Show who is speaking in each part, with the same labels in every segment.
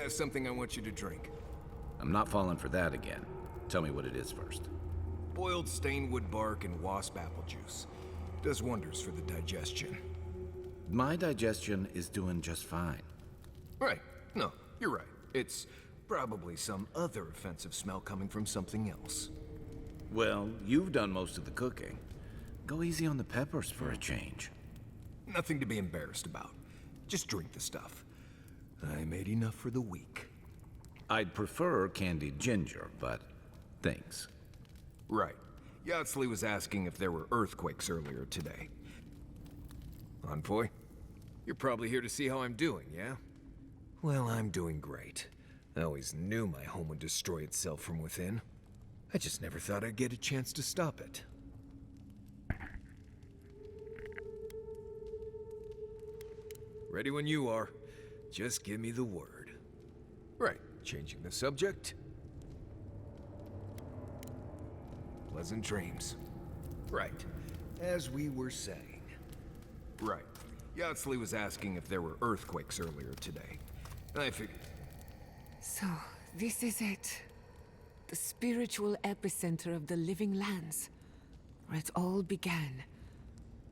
Speaker 1: have something I want you to drink.
Speaker 2: I'm not falling for that again. Tell me what it is first.
Speaker 1: Boiled stainwood bark and wasp apple juice. Does wonders for the digestion.
Speaker 2: My digestion is doing just fine.
Speaker 1: Right. No, you're right. It's probably some other offensive smell coming from something else.
Speaker 2: Well, you've done most of the cooking. Go easy on the peppers for a change.
Speaker 1: Nothing to be embarrassed about. Just drink the stuff. I made enough for the week.
Speaker 2: I'd prefer candied ginger, but thanks.
Speaker 1: Right. Yatsley was asking if there were earthquakes earlier today. Envoy, you're probably here to see how I'm doing, yeah? Well, I'm doing great. I always knew my home would destroy itself from within. I just never thought I'd get a chance to stop it. Ready when you are. Just give me the word. Right, changing the subject. Pleasant dreams. Right, as we were saying. Right, Yatsley was asking if there were earthquakes earlier today. I figured...
Speaker 3: So, this is it. The spiritual epicenter of the living lands. Where it all began,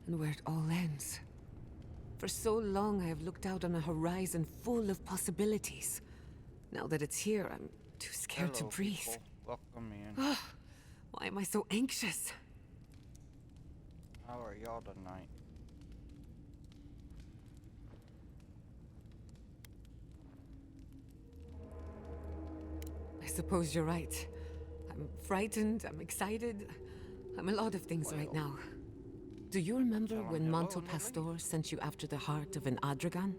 Speaker 3: and where it all ends. For so long I have looked out on a horizon full of possibilities. Now that it's here, I'm too scared to breathe.
Speaker 4: People. Welcome in.
Speaker 3: Why am I so anxious?
Speaker 4: How are y'all tonight?
Speaker 3: I suppose you're right. I'm frightened, I'm excited. I'm a lot of things right now. Do you remember when Manto Pastor sent you after the heart of an Adragan?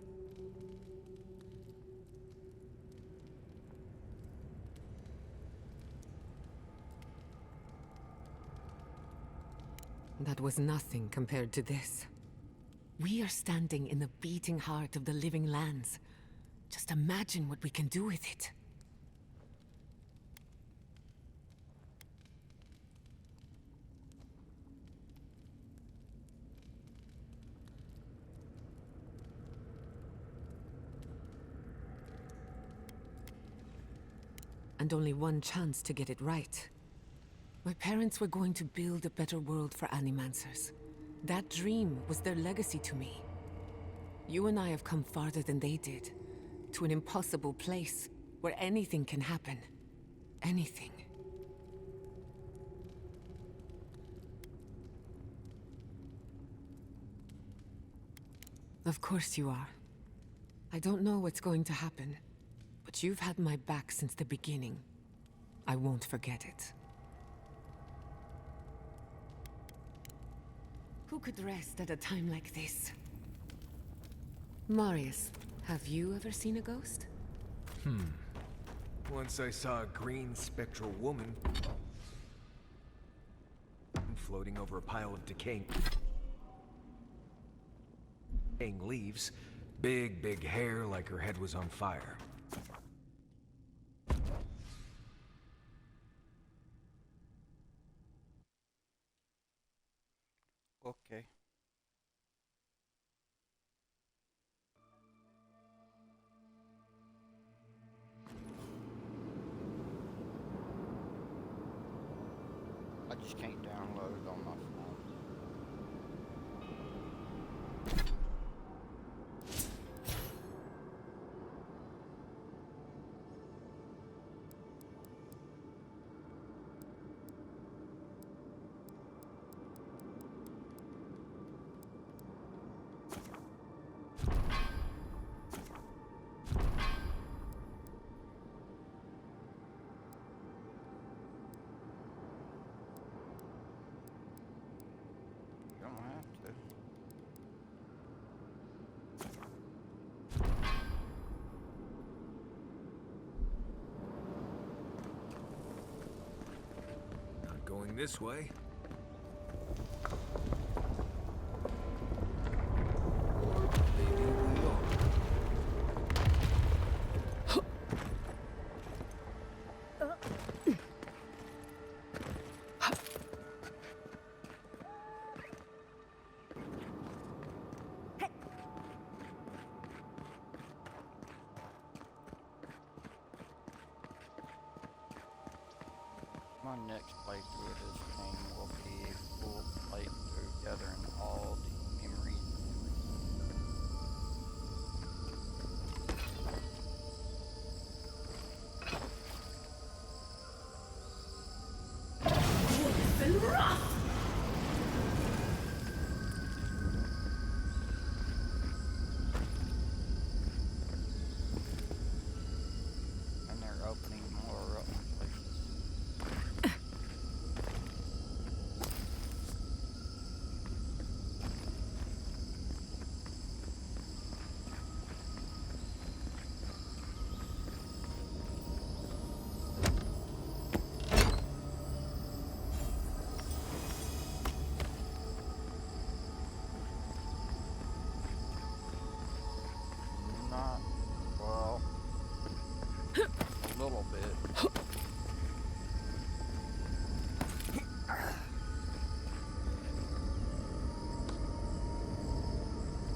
Speaker 3: That was nothing compared to this. We are standing in the beating heart of the living lands. Just imagine what we can do with it. And only one chance to get it right. My parents were going to build a better world for Animancers. That dream was their legacy to me. You and I have come farther than they did. To an impossible place where anything can happen. Anything. Of course you are. I don't know what's going to happen. But you've had my back since the beginning. I won't forget it. Who could rest at a time like this? Marius, have you ever seen a ghost?
Speaker 1: Once I saw a green spectral woman floating over a pile of decaying leaves. Big hair like her head was on fire.
Speaker 4: Okay. I just can't download it on my phone. You don't have to.
Speaker 1: Not going this way. Or maybe we are.
Speaker 4: playthrough of this game will be a full playthrough gathering all the memories. And they're opening more places. Not well. A little bit.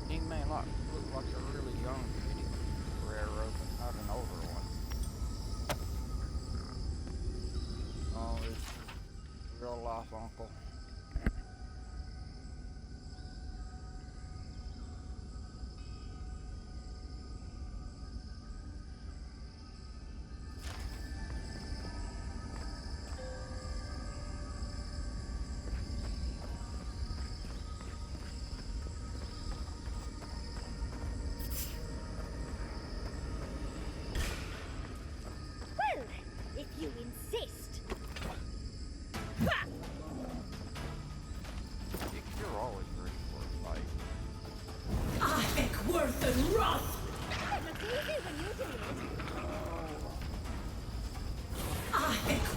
Speaker 4: He may not look like a really young kitty railroad, but not an older one. Oh, it's real life uncle.
Speaker 5: Well, if you insist.
Speaker 4: You're always ready for a fight.
Speaker 5: Worth and Roth! It looks easy when you do it.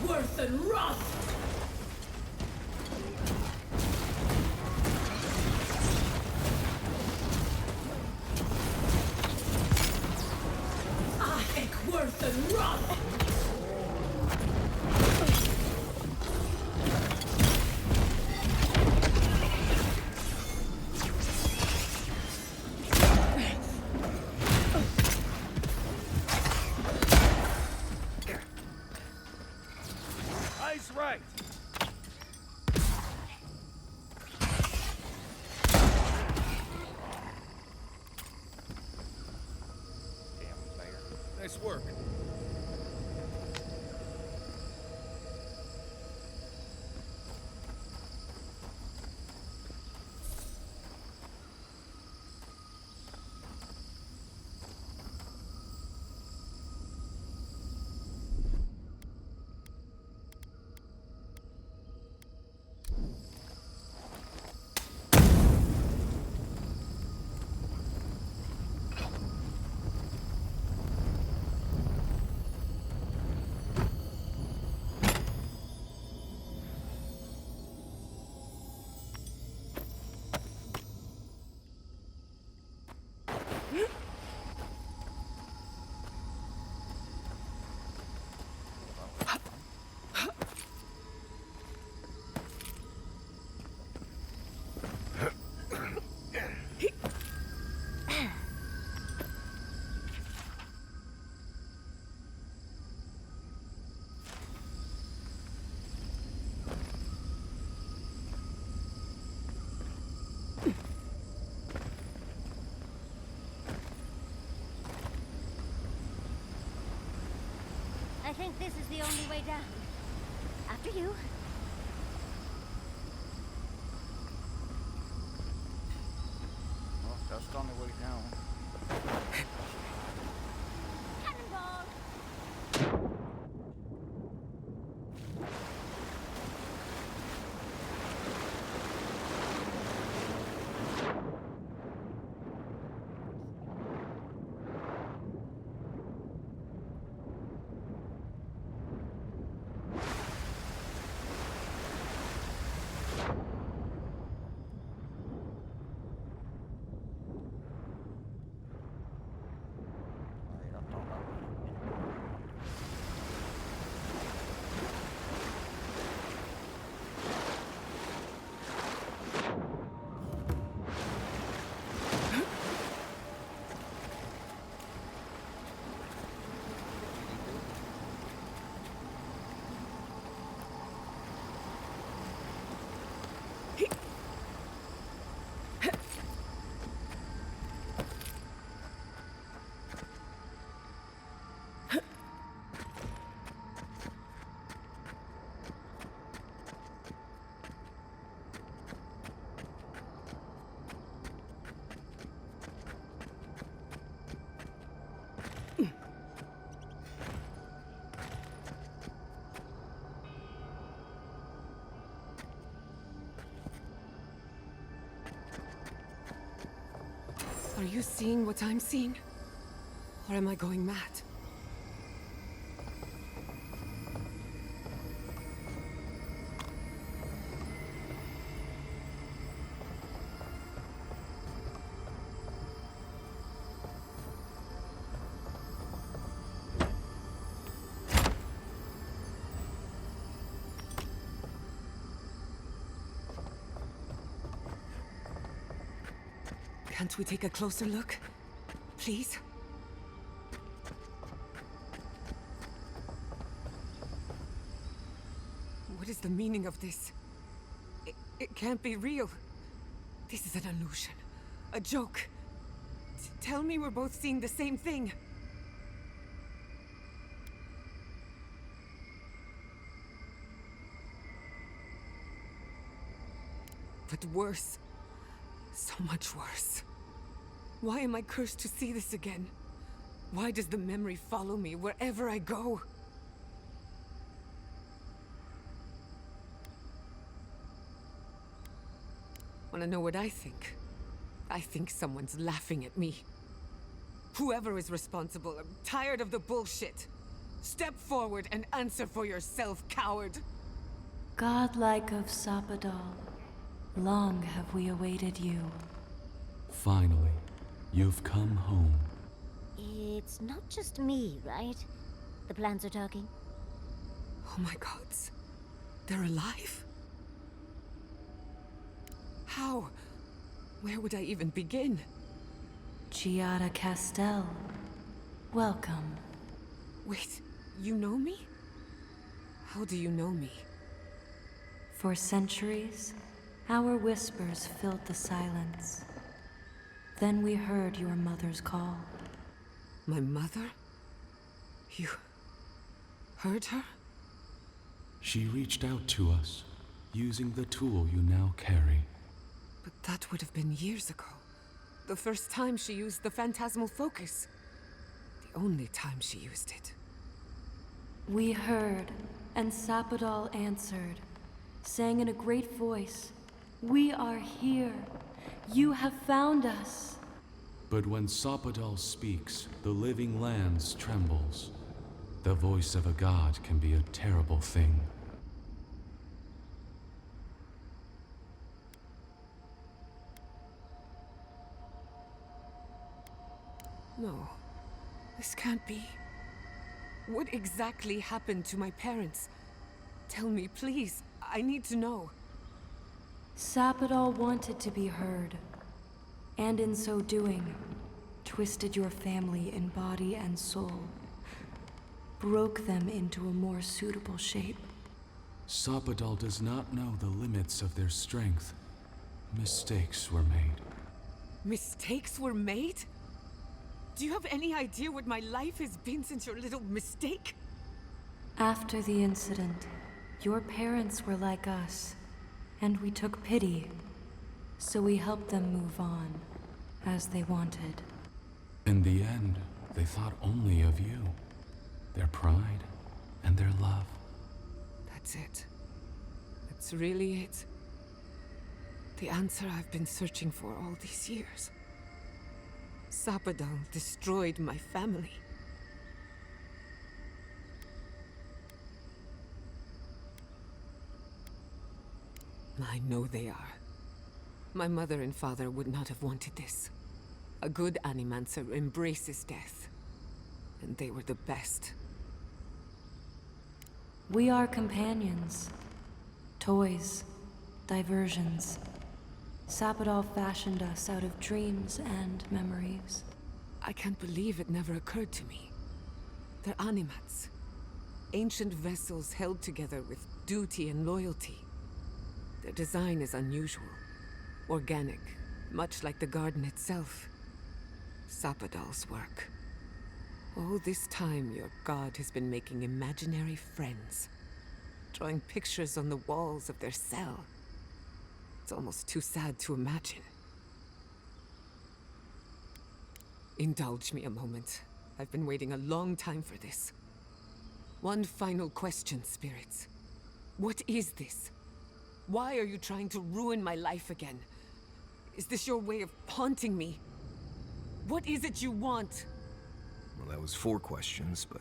Speaker 5: Worth and Roth! Worth and Roth!
Speaker 2: Eyes right.
Speaker 4: Damn bear.
Speaker 1: Nice work.
Speaker 5: I think this is the only way down. After you.
Speaker 4: Well, that's the only way down.
Speaker 5: Cannonball!
Speaker 3: Are you seeing what I'm seeing? Or am I going mad? Can't we take a closer look? Please? What is the meaning of this? It can't be real. This is an illusion. A joke. Tell me we're both seeing the same thing. But worse. So much worse. Why am I cursed to see this again? Why does the memory follow me wherever I go? Wanna know what I think? I think someone's laughing at me. Whoever is responsible, I'm tired of the bullshit. Step forward and answer for yourself, coward.
Speaker 6: Godlike of Sapadal, long have we awaited you.
Speaker 7: Finally, you've come home.
Speaker 5: It's not just me, right? The plants are talking.
Speaker 3: Oh my gods. They're alive? How? Where would I even begin?
Speaker 6: Giada Castel, welcome.
Speaker 3: Wait, you know me? How do you know me?
Speaker 6: For centuries, our whispers filled the silence. Then we heard your mother's call.
Speaker 3: My mother? You heard her?
Speaker 7: She reached out to us, using the tool you now carry.
Speaker 3: But that would have been years ago. The first time she used the phantasmal focus. The only time she used it.
Speaker 6: We heard, and Sapadal answered, saying in a great voice, "We are here. You have found us."
Speaker 7: But when Sapadal speaks, the living lands trembles. The voice of a god can be a terrible thing.
Speaker 3: No, this can't be. What exactly happened to my parents? Tell me, please. I need to know.
Speaker 6: Sapadal wanted to be heard, and in so doing, twisted your family in body and soul, broke them into a more suitable shape.
Speaker 7: Sapadal does not know the limits of their strength. Mistakes were made.
Speaker 3: Mistakes were made? Do you have any idea what my life has been since your little mistake?
Speaker 6: After the incident, your parents were like us, and we took pity, so we helped them move on, as they wanted.
Speaker 7: In the end, they thought only of you, their pride, and their love.
Speaker 3: That's it. That's really it. The answer I've been searching for all these years. Sapadal destroyed my family. I know they are. My mother and father would not have wanted this. A good animancer embraces death. And they were the best.
Speaker 6: We are companions, toys, diversions. Sapadal fashioned us out of dreams and memories.
Speaker 3: I can't believe it never occurred to me. They're animats. Ancient vessels held together with duty and loyalty. Their design is unusual. Organic, much like the garden itself. Sapadal's work. All this time, your god has been making imaginary friends. Drawing pictures on the walls of their cell. It's almost too sad to imagine. Indulge me a moment. I've been waiting a long time for this. One final question, spirits. What is this? Why are you trying to ruin my life again? Is this your way of haunting me? What is it you want?
Speaker 1: Well, that was 4 questions, but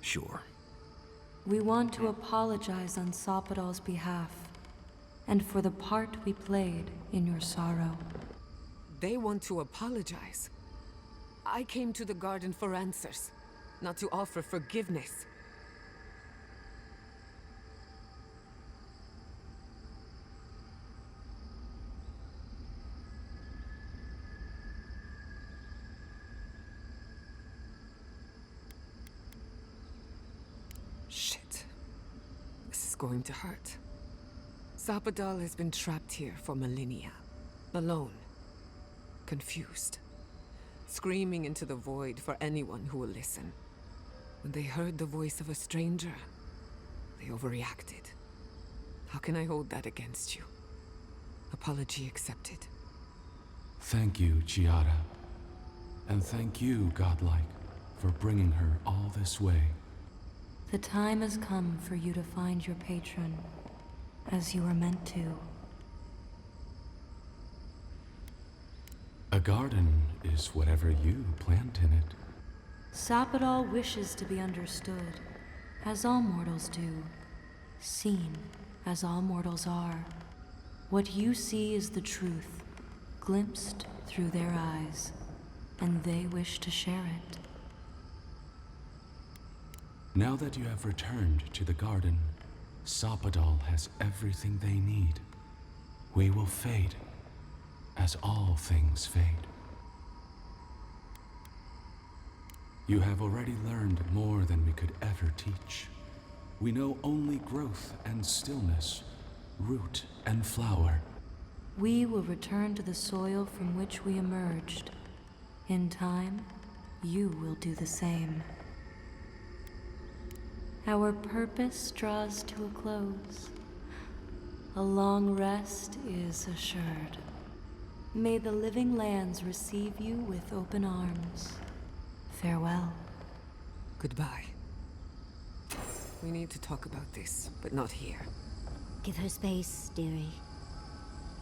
Speaker 1: sure.
Speaker 6: We want to apologize on Sopadol's behalf, and for the part we played in your sorrow.
Speaker 3: They want to apologize. I came to the garden for answers, not to offer forgiveness. Shit. This is going to hurt. Zapadal has been trapped here for millennia. Alone. Confused. Screaming into the void for anyone who will listen. When they heard the voice of a stranger, they overreacted. How can I hold that against you? Apology accepted.
Speaker 7: Thank you, Giada. And thank you, Godlike, for bringing her all this way.
Speaker 6: The time has come for you to find your patron, as you were meant to.
Speaker 7: A garden is whatever you plant in it.
Speaker 6: Zapadal wishes to be understood, as all mortals do. Seen, as all mortals are. What you see is the truth, glimpsed through their eyes, and they wish to share it.
Speaker 7: Now that you have returned to the garden, Zapadal has everything they need. We will fade, as all things fade. You have already learned more than we could ever teach. We know only growth and stillness, root and flower.
Speaker 6: We will return to the soil from which we emerged. In time, you will do the same. Our purpose draws to a close. A long rest is assured. May the living lands receive you with open arms. Farewell.
Speaker 3: Goodbye. We need to talk about this, but not here.
Speaker 5: Give her space, dearie.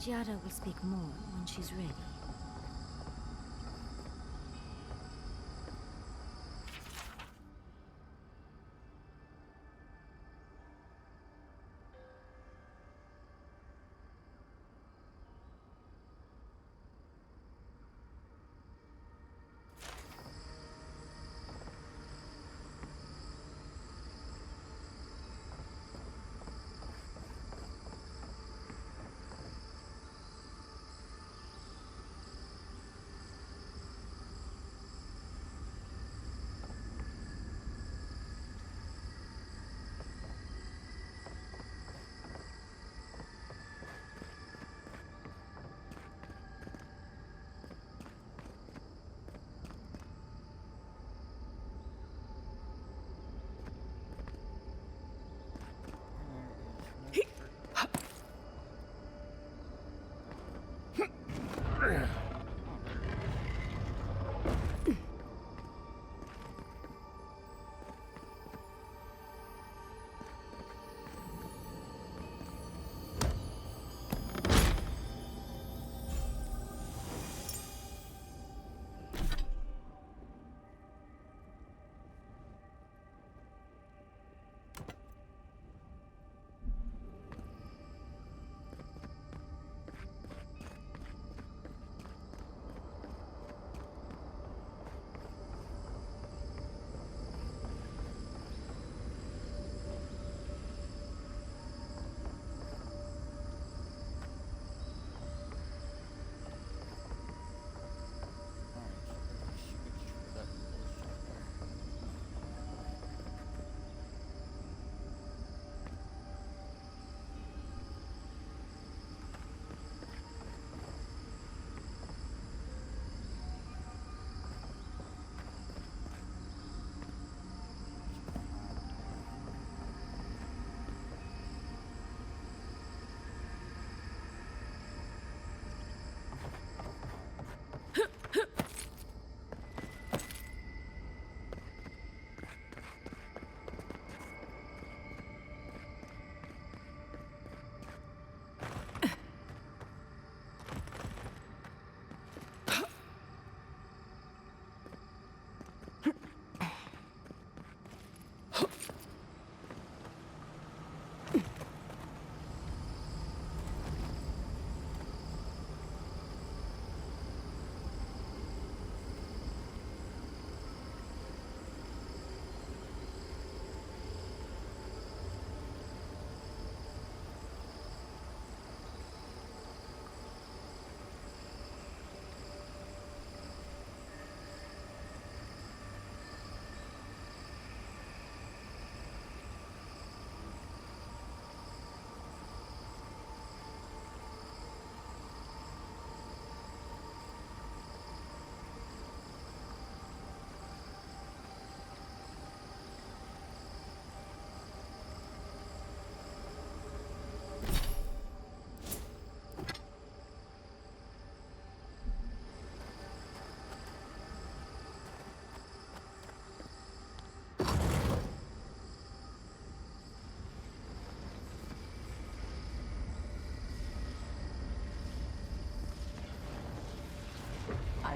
Speaker 5: Giada will speak more when she's ready.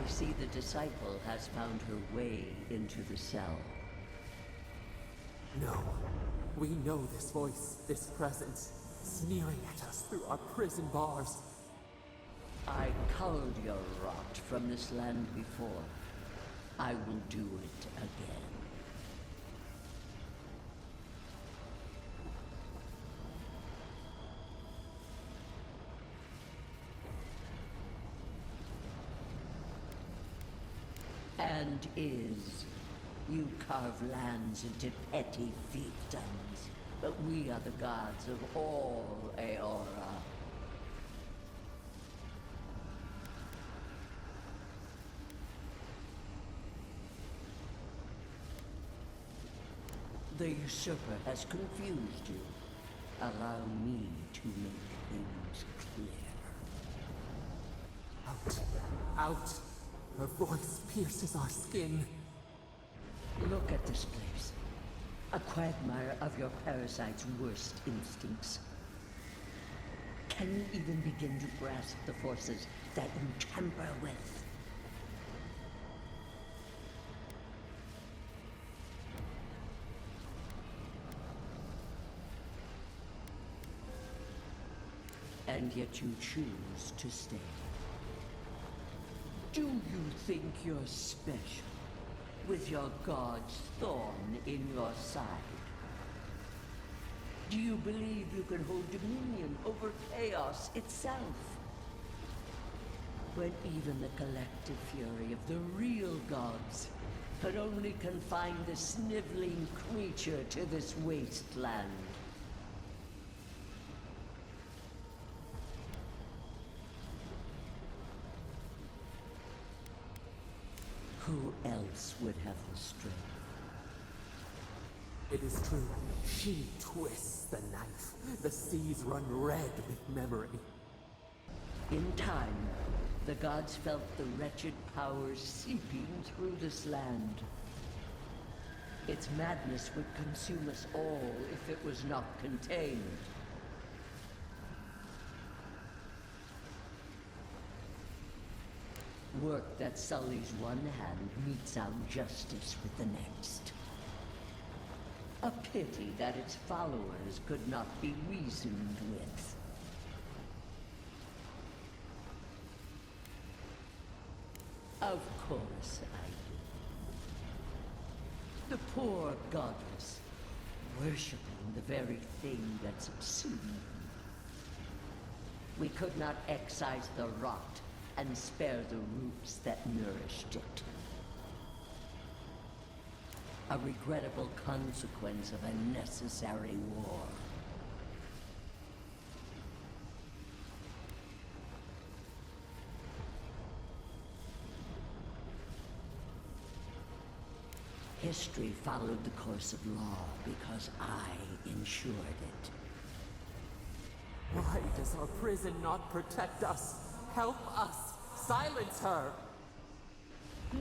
Speaker 8: see the disciple has found her way into the cell.
Speaker 9: No. We know this voice, this presence, sneering at us through our prison bars.
Speaker 8: I culled your rot from this land before. I will do it again. And you carve lands into petty fiefdoms, but we are the gods of all Aora. The usurper has confused you. Allow me to make things clear.
Speaker 9: Out. Out. Her voice pierces our skin.
Speaker 8: Look at this place. A quagmire of your parasite's worst instincts. Can you even begin to grasp the forces that you tamper with? And yet you choose to stay. Do you think you're special, with your god's thorn in your side? Do you believe you can hold dominion over chaos itself? When even the collective fury of the real gods could only confine the sniveling creature to this wasteland. Who else would have the strength?
Speaker 9: It is true. She twists the knife. The seas run red with memory.
Speaker 8: In time, the gods felt the wretched powers seeping through this land. Its madness would consume us all if it was not contained. Work that sullies one hand meets out justice with the next. A pity that its followers could not be reasoned with. Of course I do. The poor godless, worshipping the very thing that subsumed them. We could not excise the rot and spare the roots that nourished it. A regrettable consequence of a necessary war. History followed the course of law because I ensured it.
Speaker 9: Why does our prison not protect us? Help us! Silence her!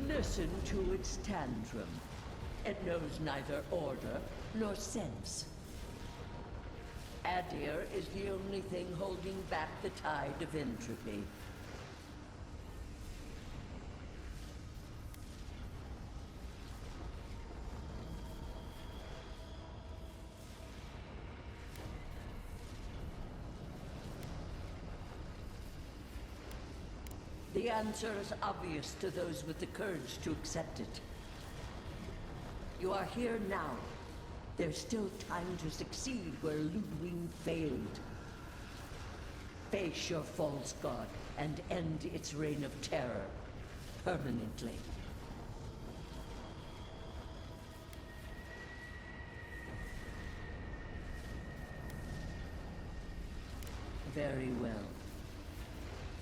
Speaker 8: Listen to its tantrum. It knows neither order nor sense. Adir is the only thing holding back the tide of entropy. The answer is obvious to those with the courage to accept it. You are here now. There's still time to succeed where Ludwig failed. Face your false god and end its reign of terror permanently. Very well.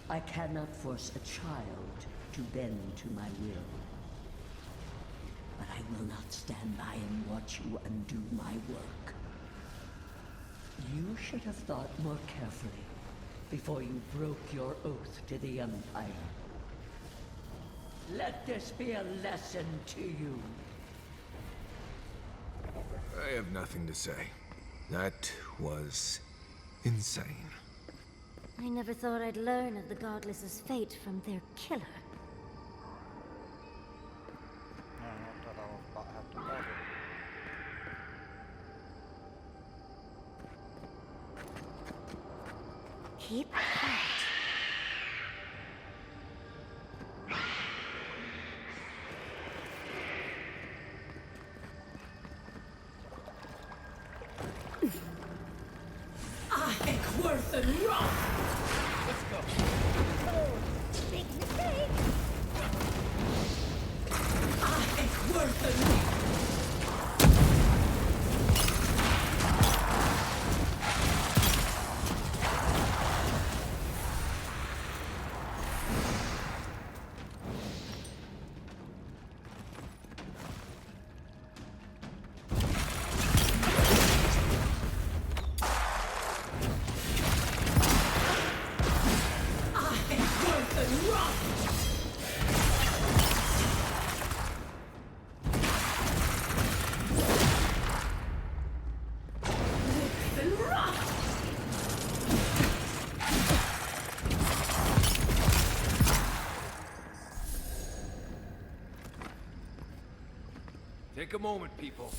Speaker 8: I cannot force a child to bend to my will. But I will not stand by and watch you undo my work. You should have thought more carefully before you broke your oath to the Empire. Let this be a lesson to you.
Speaker 1: I have nothing to say. That was insane.
Speaker 5: I never thought I'd learn of the Godless's fate from their killer. Keep quiet. Big mistake.
Speaker 1: Take a moment, people.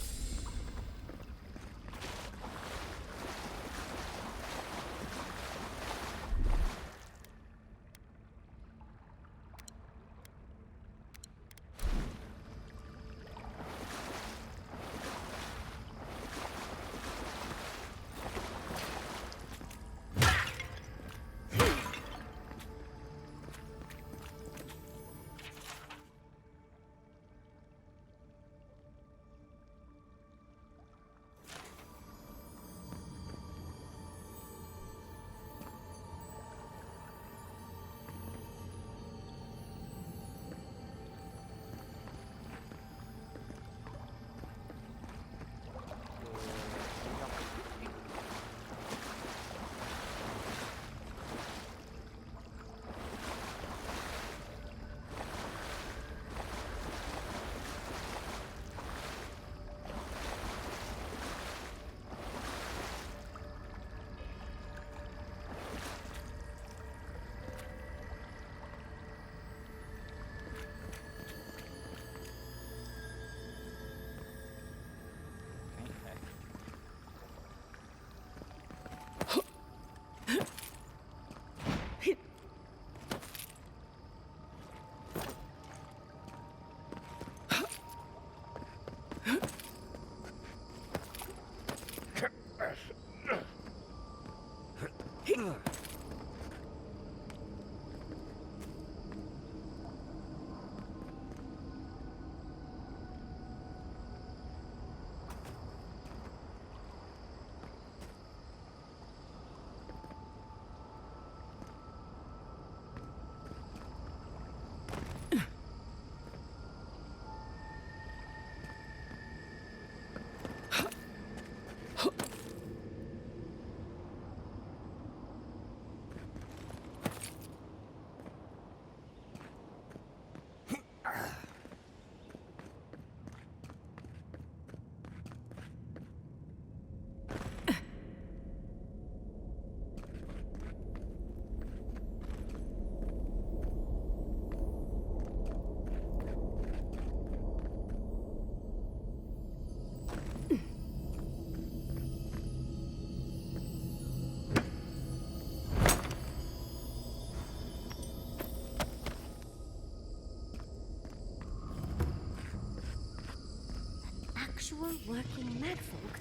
Speaker 5: Actual working madfolk?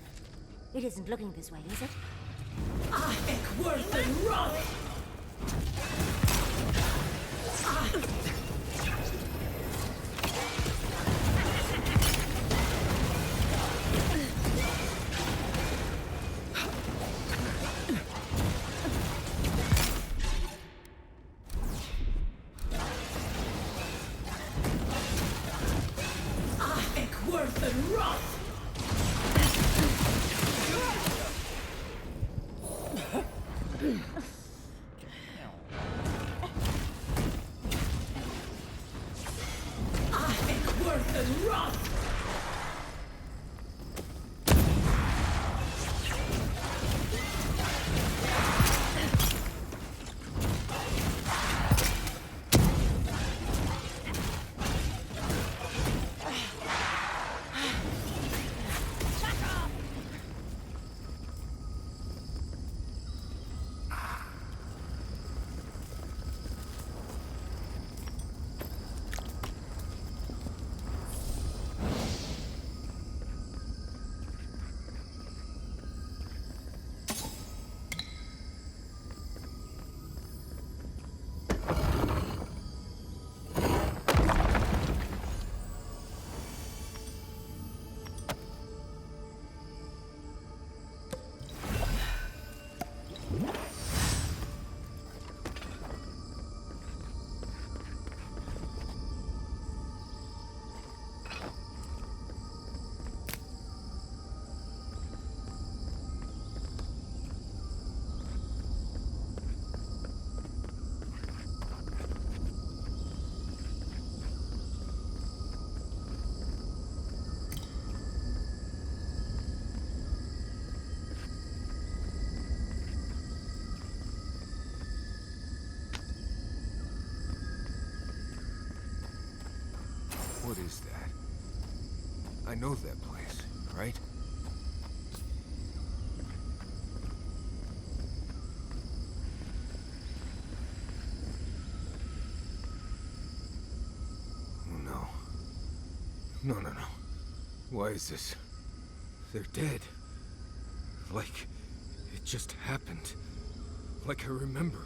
Speaker 5: It isn't looking this way, is it?
Speaker 1: What is that? I know that place, right? Oh no. No. Why is this? They're dead. Like, it just happened. Like I remember.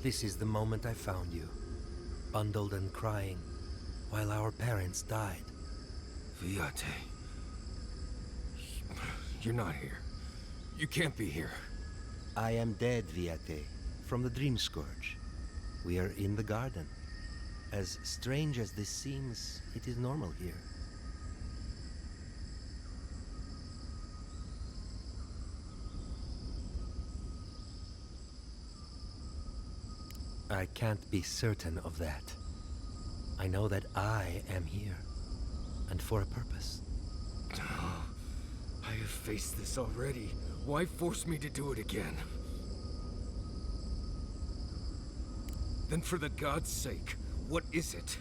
Speaker 10: This is the moment I found you, bundled and crying, while our parents died.
Speaker 1: Viate. You're not here. You can't be here.
Speaker 10: I am dead, Viate, from the Dream Scourge. We are in the garden. As strange as this seems, it is normal here. I can't be certain of that. I know that I am here, and for a purpose.
Speaker 1: I have faced this already. Why force me to do it again? Then for the gods' sake, what is it?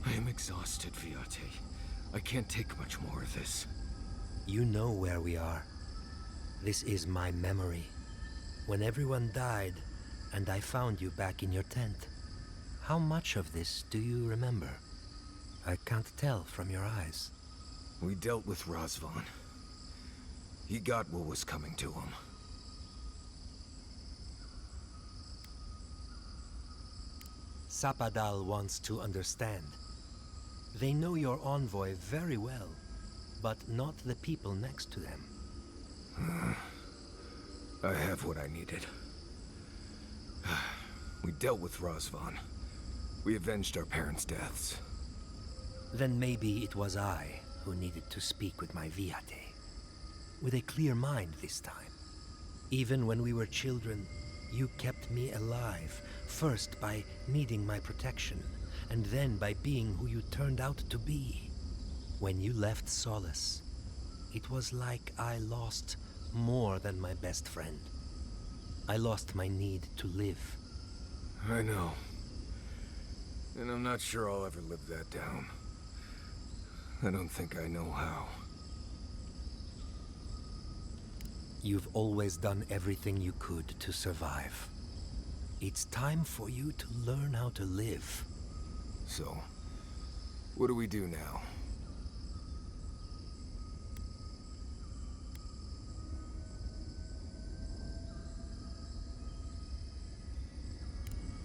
Speaker 1: I am exhausted, Viate. I can't take much more of this.
Speaker 10: You know where we are. This is my memory. When everyone died, and I found you back in your tent. How much of this do you remember? I can't tell from your eyes.
Speaker 1: We dealt with Razvan. He got what was coming to him.
Speaker 10: Sapadal wants to understand. They know your envoy very well, but not the people next to them.
Speaker 1: I have what I needed. We dealt with Razvan. We avenged our parents' deaths.
Speaker 10: Then maybe it was I who needed to speak with my Viate. With a clear mind this time. Even when we were children, you kept me alive, first by needing my protection, and then by being who you turned out to be. When you left Solace, it was like I lost more than my best friend. I lost my need to live.
Speaker 1: I know. And I'm not sure I'll ever live that down. I don't think I know how.
Speaker 10: You've always done everything you could to survive. It's time for you to learn how to live.
Speaker 1: So, what do we do now?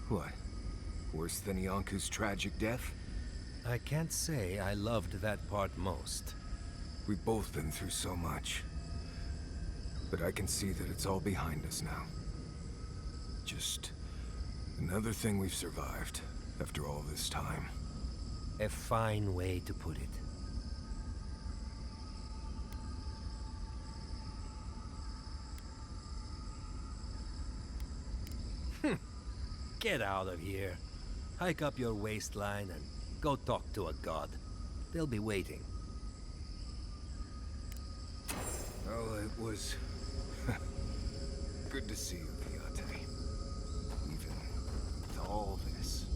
Speaker 1: What? Worse than Ianku's tragic death?
Speaker 10: I can't say I loved that part most.
Speaker 1: We've both been through so much. But I can see that it's all behind us now. Just another thing we've survived after all this time.
Speaker 10: A fine way to put it. Get out of here. Hike up your waistline and go talk to a god. They'll be waiting.
Speaker 1: Well, it was good to see you, Viate. Even with all this.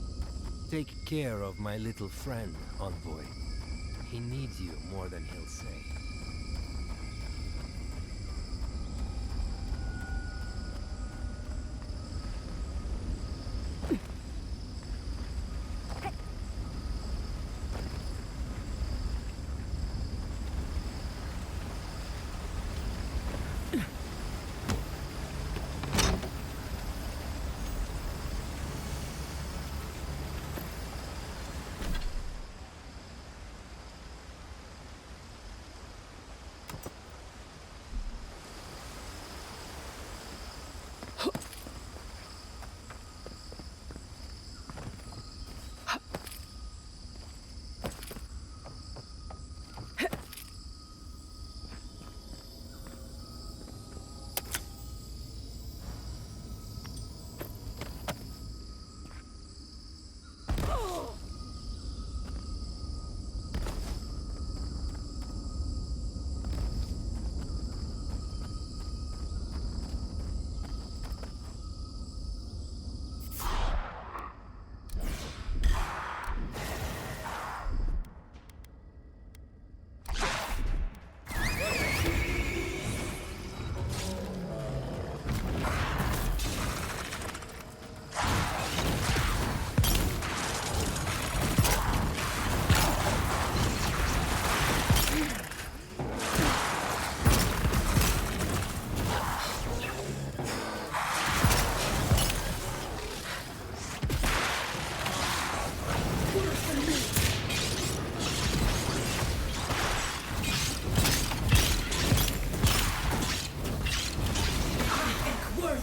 Speaker 10: Take care of my little friend, Envoy. He needs you more than he'll say.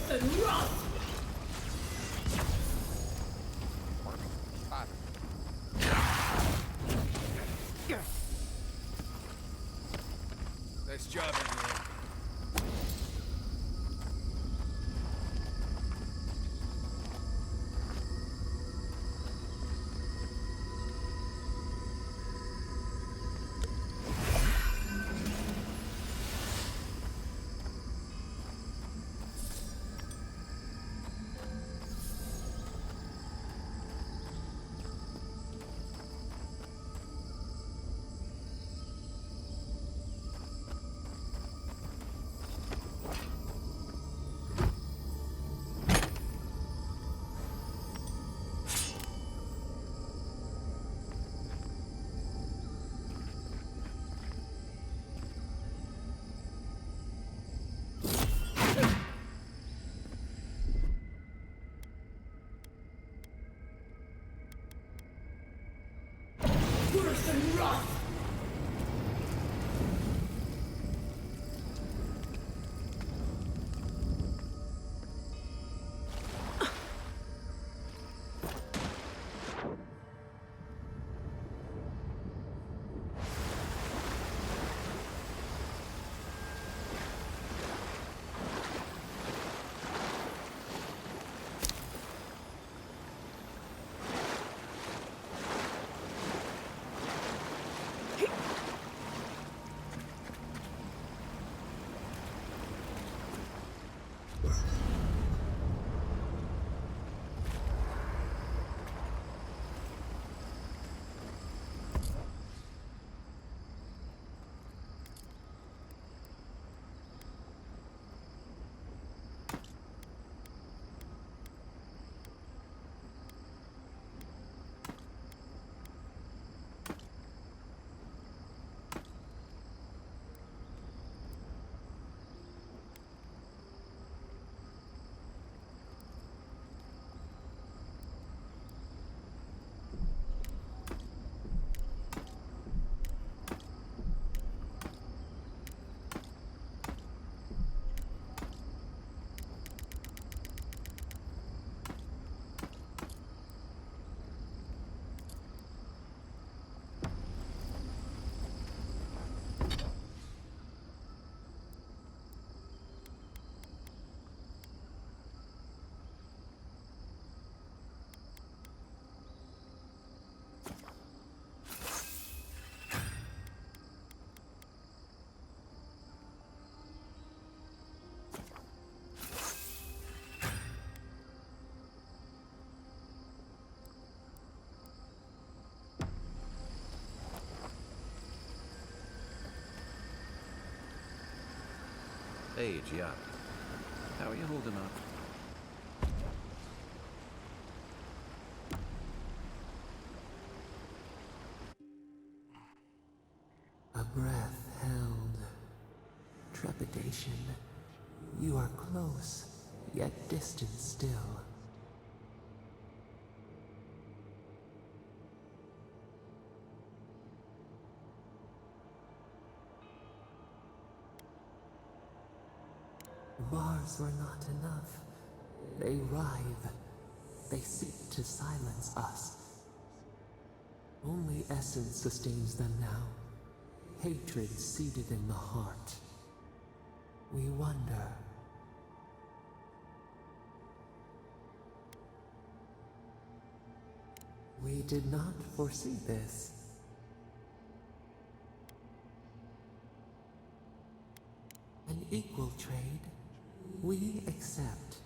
Speaker 4: Stop.
Speaker 1: Nice job, everyone.
Speaker 2: Hey, Giada. How are you holding up?
Speaker 9: A breath held. Trepidation. You are close, yet distant still. Bars were not enough. They writhe. They seek to silence us. Only essence sustains them now. Hatred seated in the heart. We wonder. We did not foresee this. An equal trade. We accept.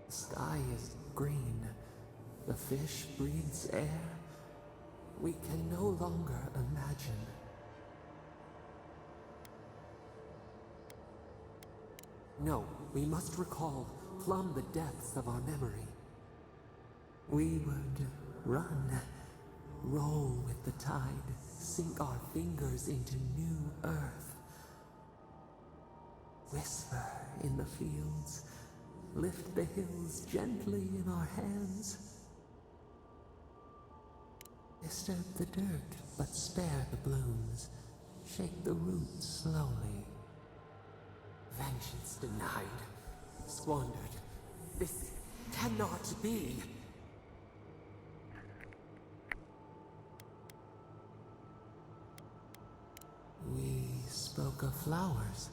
Speaker 9: The sky is green. The fish breathes air. We can no longer imagine. No, we must recall, plumb the depths of our memory. We would run, roll with the tide, sink our fingers into new earth. Whisper in the fields, lift the hills gently in our hands. Disturb the dirt, but spare the blooms. Shake the roots slowly. Vengeance denied. Squandered. This cannot be. We spoke of flowers.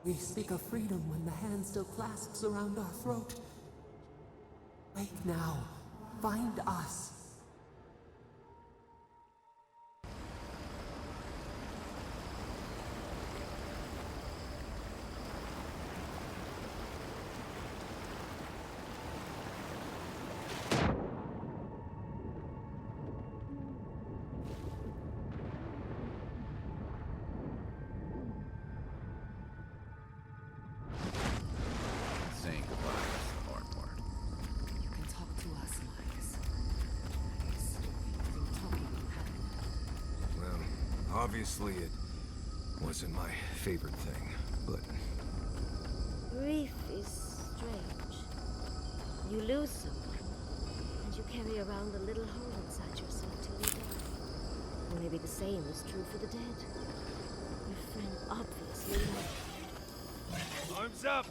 Speaker 9: We speak of freedom when the hand still clasps around our throat. Wake now. Find us.
Speaker 2: Saying goodbye is the hard part.
Speaker 3: You can talk to us, Miles. I guess you think talking will happen.
Speaker 1: Well, obviously it wasn't my favorite thing, but
Speaker 5: Grief is strange. You lose someone, and you carry around a little hole inside yourself till you die. Or maybe the same is true for the dead. Your friend obviously loved you.
Speaker 1: arms up!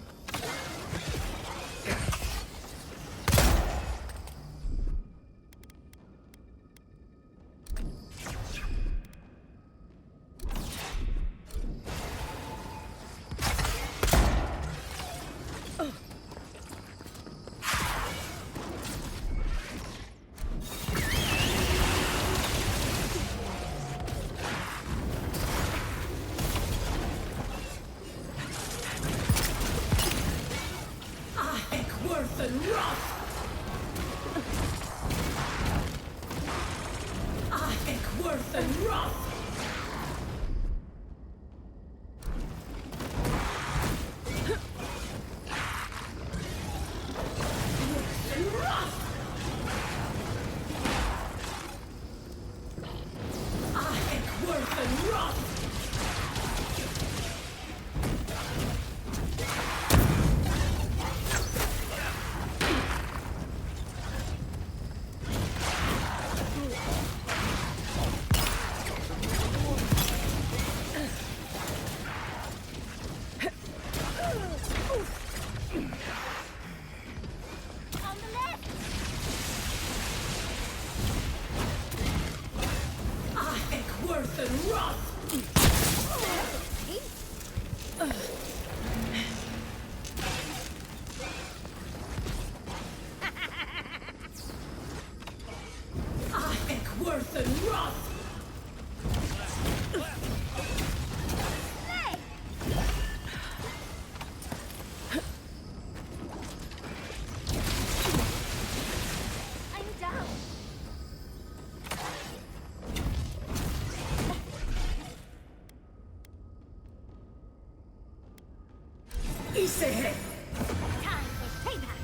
Speaker 5: Time for payback!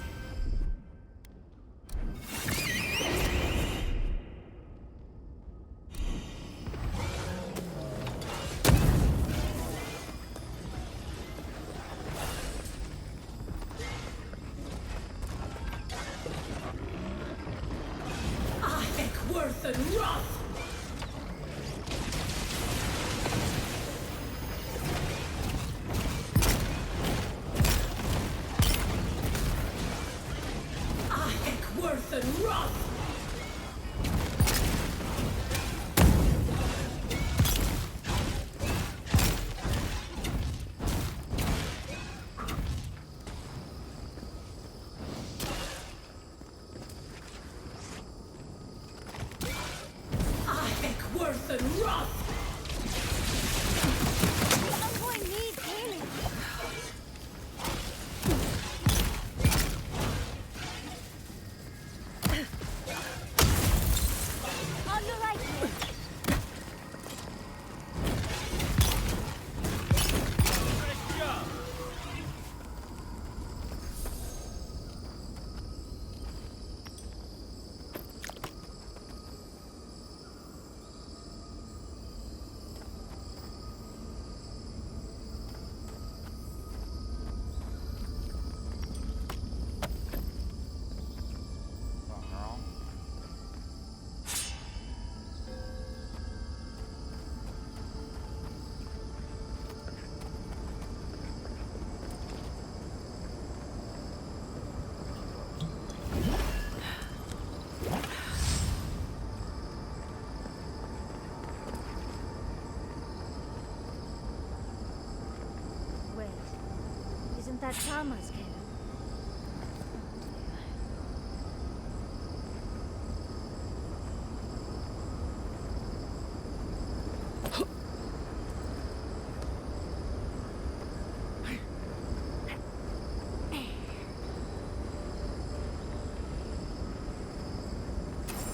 Speaker 5: that Tama's kid.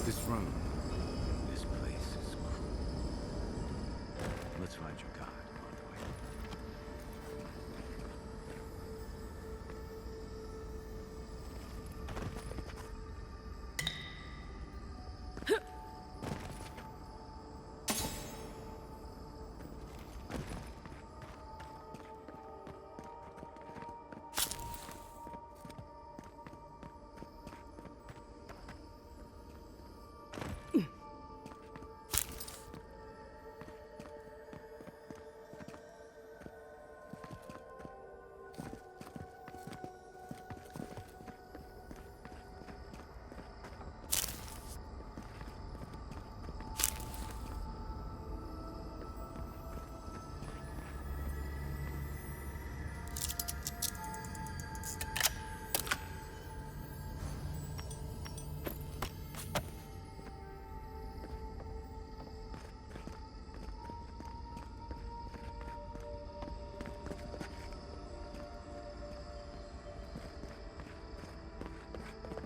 Speaker 2: This room, this place is cruel. Let's find your god, Envoy.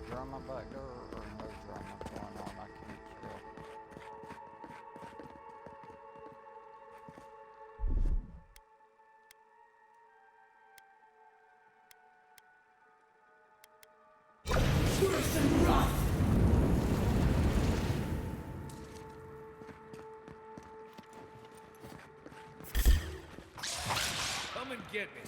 Speaker 4: Drama back there or no drama going on? I can't tell.
Speaker 1: Come and get me.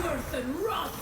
Speaker 11: Worth and wrath!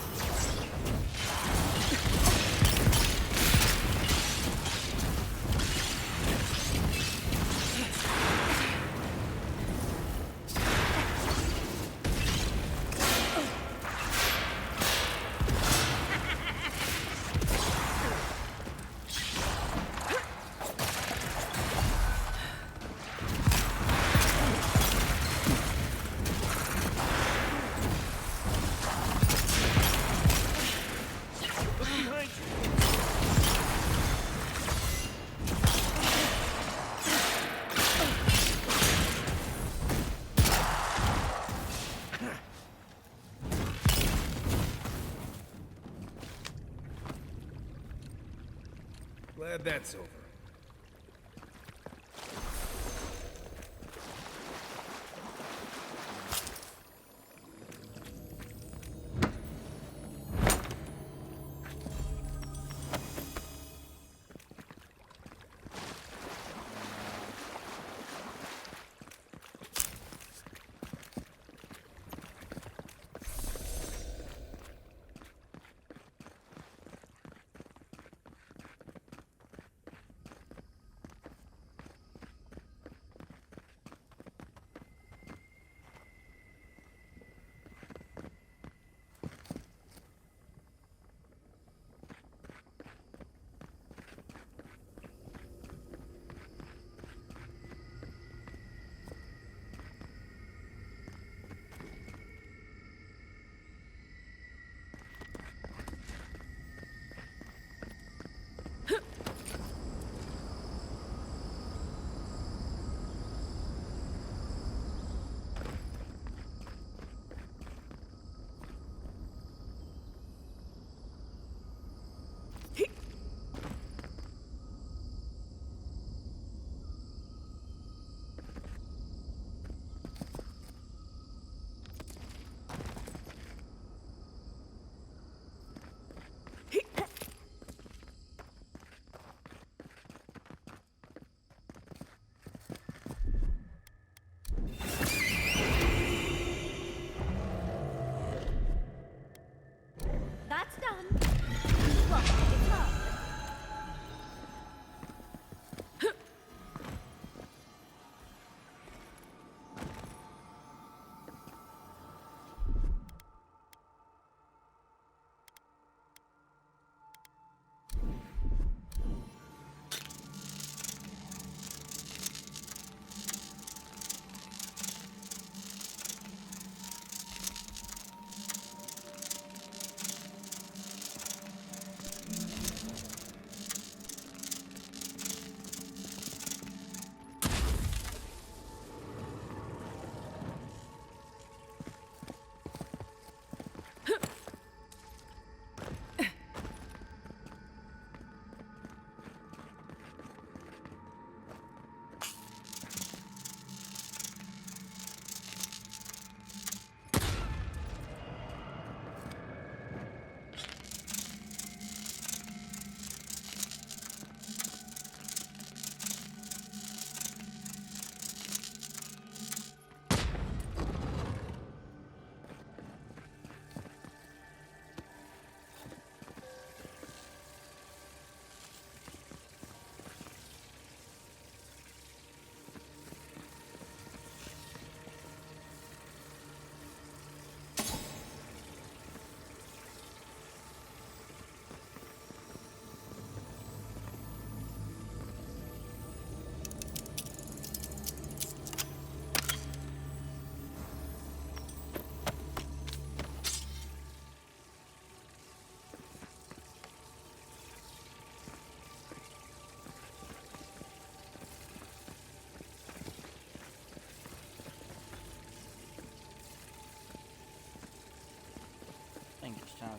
Speaker 1: Glad that's over.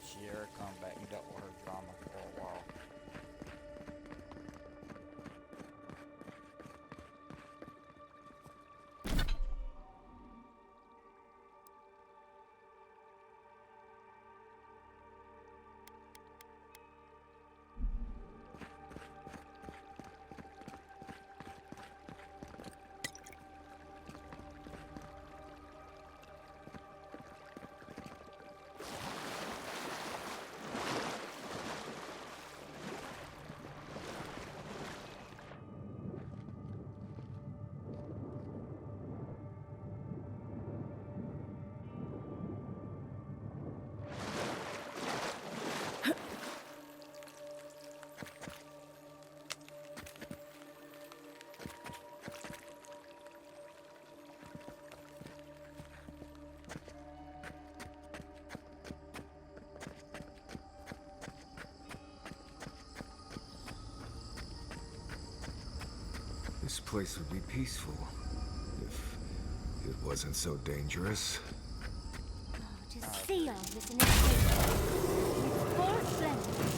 Speaker 4: Sierra come back and dealt with her drama for a while.
Speaker 1: This place would be peaceful if it wasn't so dangerous.
Speaker 5: Oh, to see all this in its full splendor.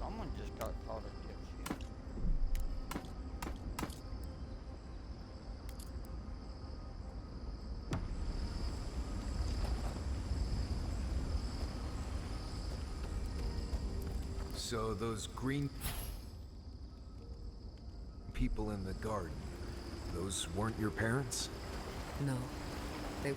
Speaker 4: Someone just got called a dipshit.
Speaker 1: So those green people in the garden, those weren't your parents?
Speaker 3: No, they...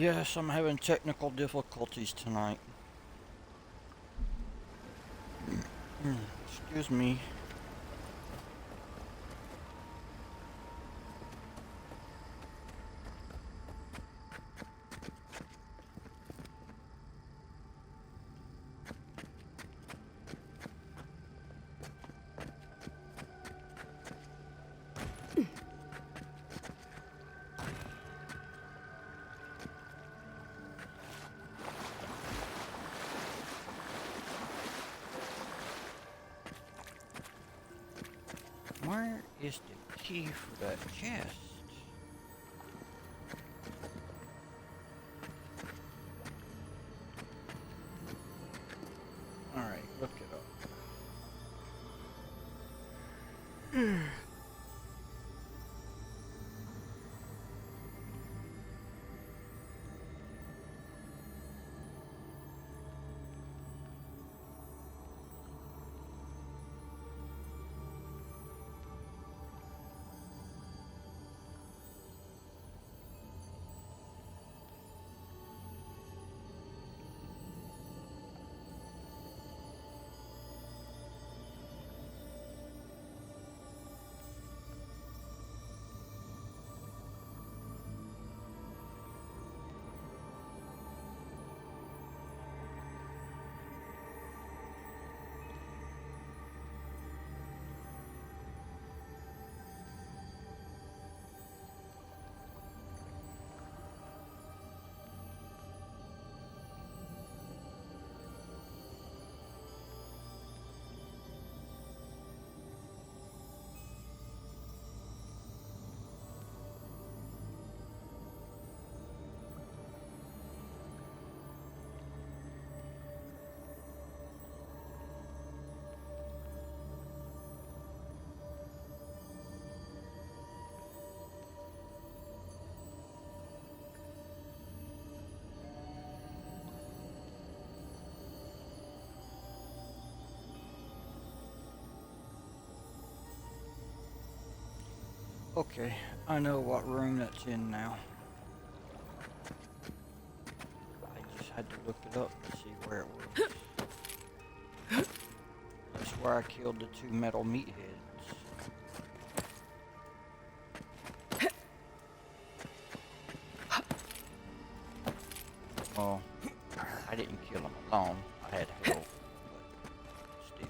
Speaker 4: Yes, I'm having technical difficulties tonight. Excuse me. Where is the key for that chest? Alright, look it up. Okay, I know what room that's in now. I just had to look it up to see where it was. That's where I killed the two metal meatheads. Well, I didn't kill them alone. I had help, but still.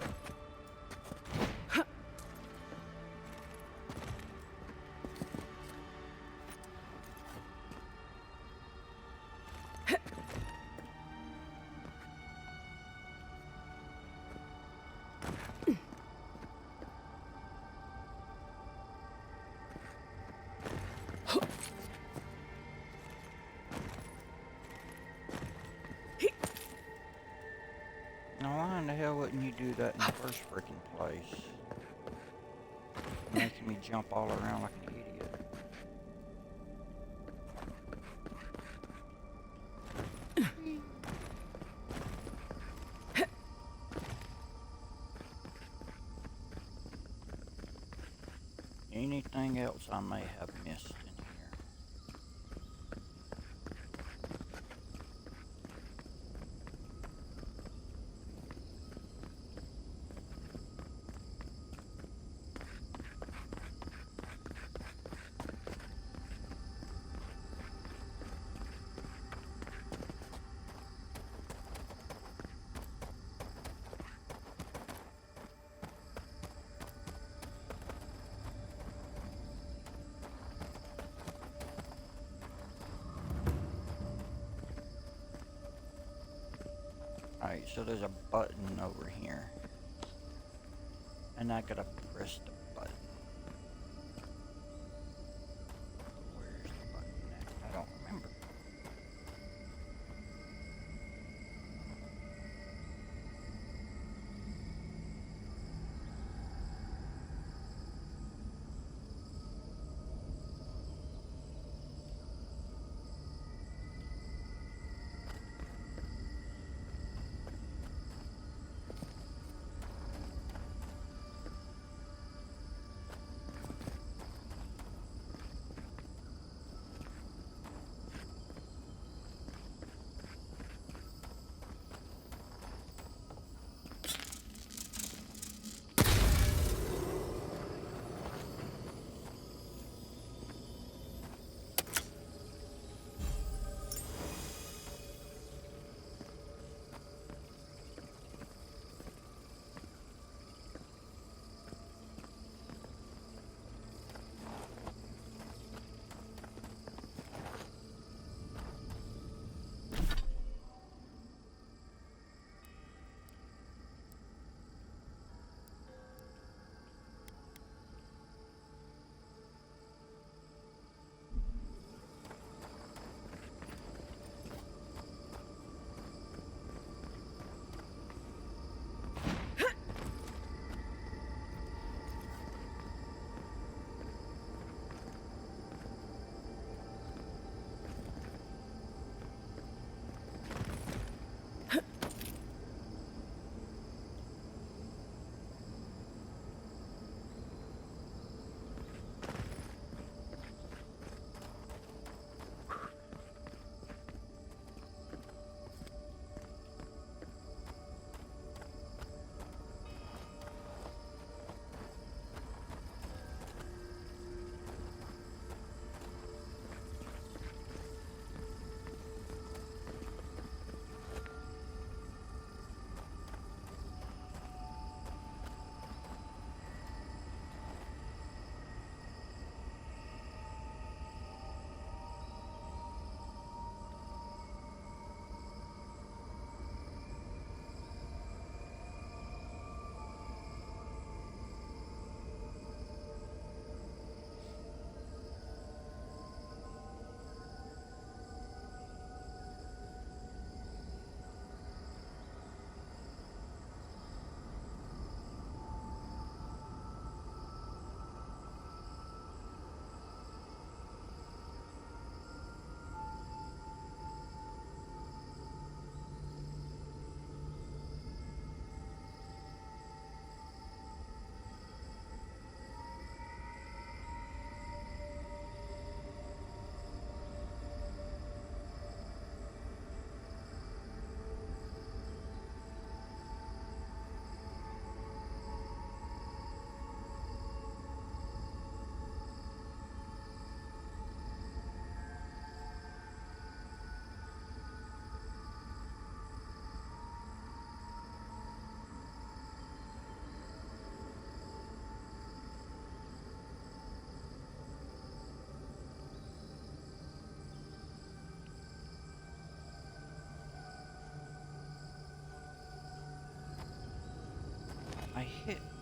Speaker 4: Now why in the hell wouldn't you do that in the first freaking place? Making me jump all around like an idiot. Anything else I may have missed in here? Alright, so there's a button over here. And I gotta press the button. Where's the button at? I don't remember.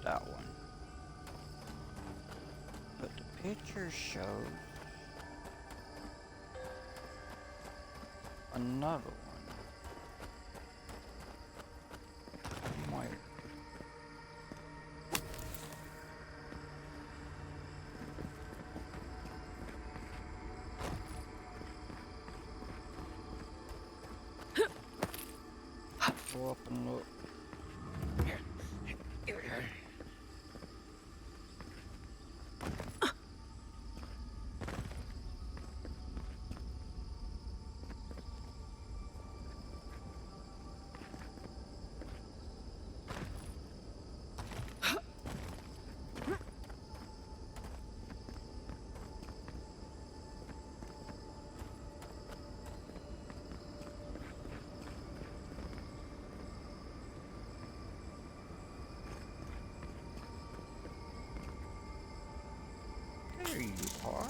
Speaker 4: that one. But the picture shows another one. Wait. Go up and look. There you are.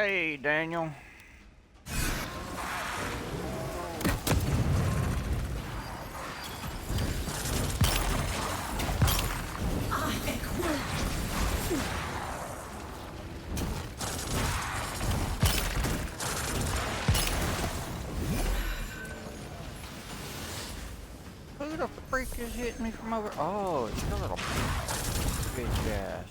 Speaker 4: Hey, Daniel. Who the freak is hitting me from over? Oh, it's your little bitch ass.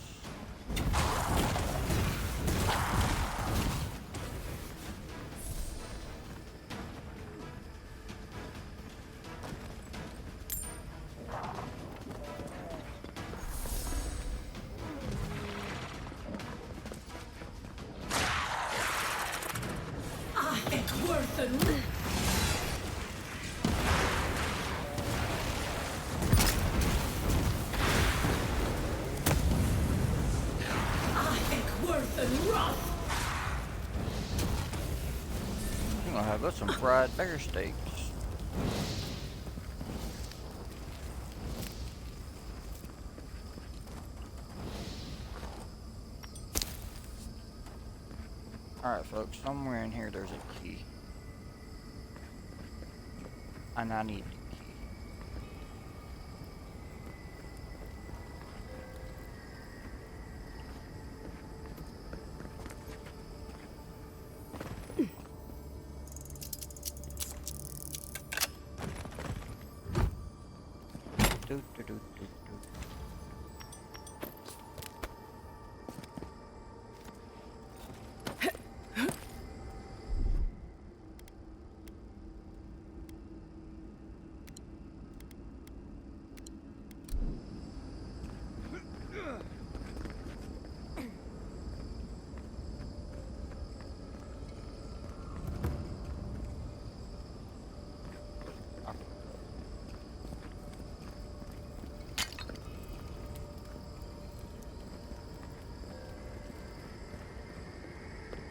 Speaker 4: I'm gonna have us some fried bear steaks. Alright folks, somewhere in here there's a key. And I need the key. Do, do, do, do, do.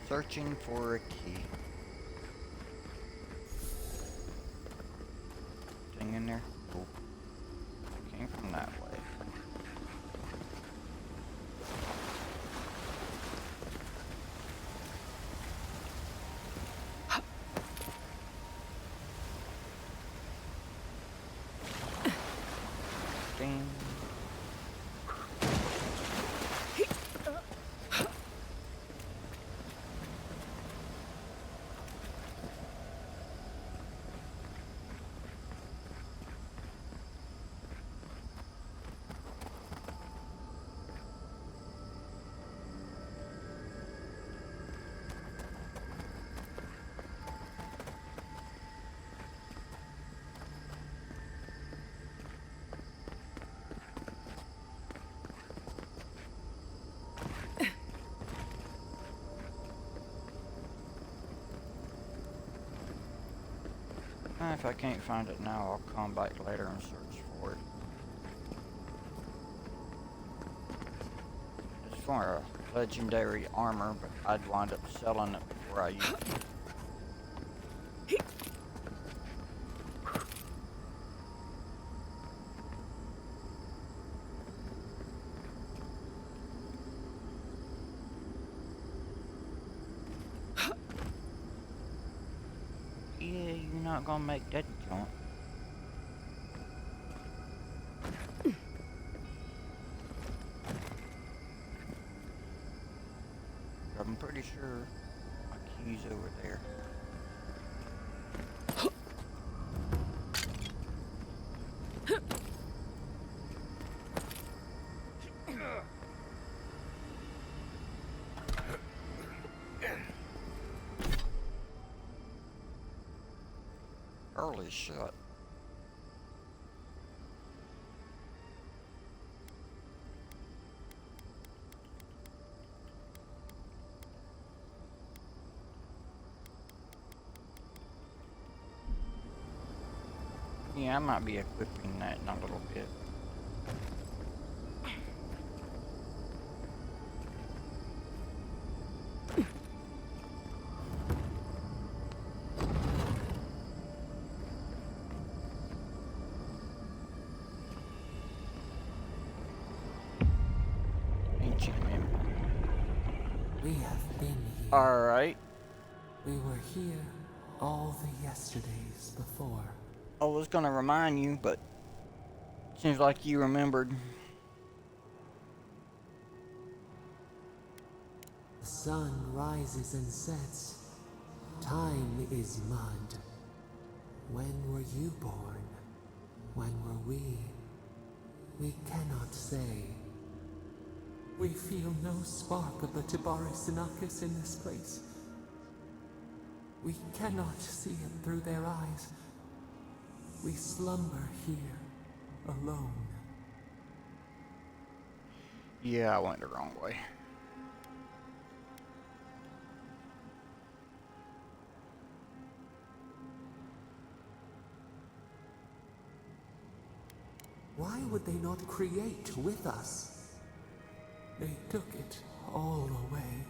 Speaker 4: Searching for a key. Thing in there? Cool. Came from that way. Ding. If I can't find it now, I'll come back later and search for it. It's for a legendary armor, but I'd wind up selling it before I use it. Yeah, you're not gonna make that jump. I'm pretty sure my key's over there. Early shut. Yeah, I might be equipping that in a little bit.
Speaker 9: We have been here
Speaker 4: Alright.
Speaker 9: We were here all the yesterdays before.
Speaker 4: I was gonna remind you, but seems like you remembered.
Speaker 9: The sun rises and sets. Time is mud. When were you born? When were we? We cannot say. We feel no spark of the Tibaris Inachus in this place. We cannot see it through their eyes. We slumber here, alone.
Speaker 4: Yeah, I went the wrong way.
Speaker 9: Why would they not create with us? They took it all away.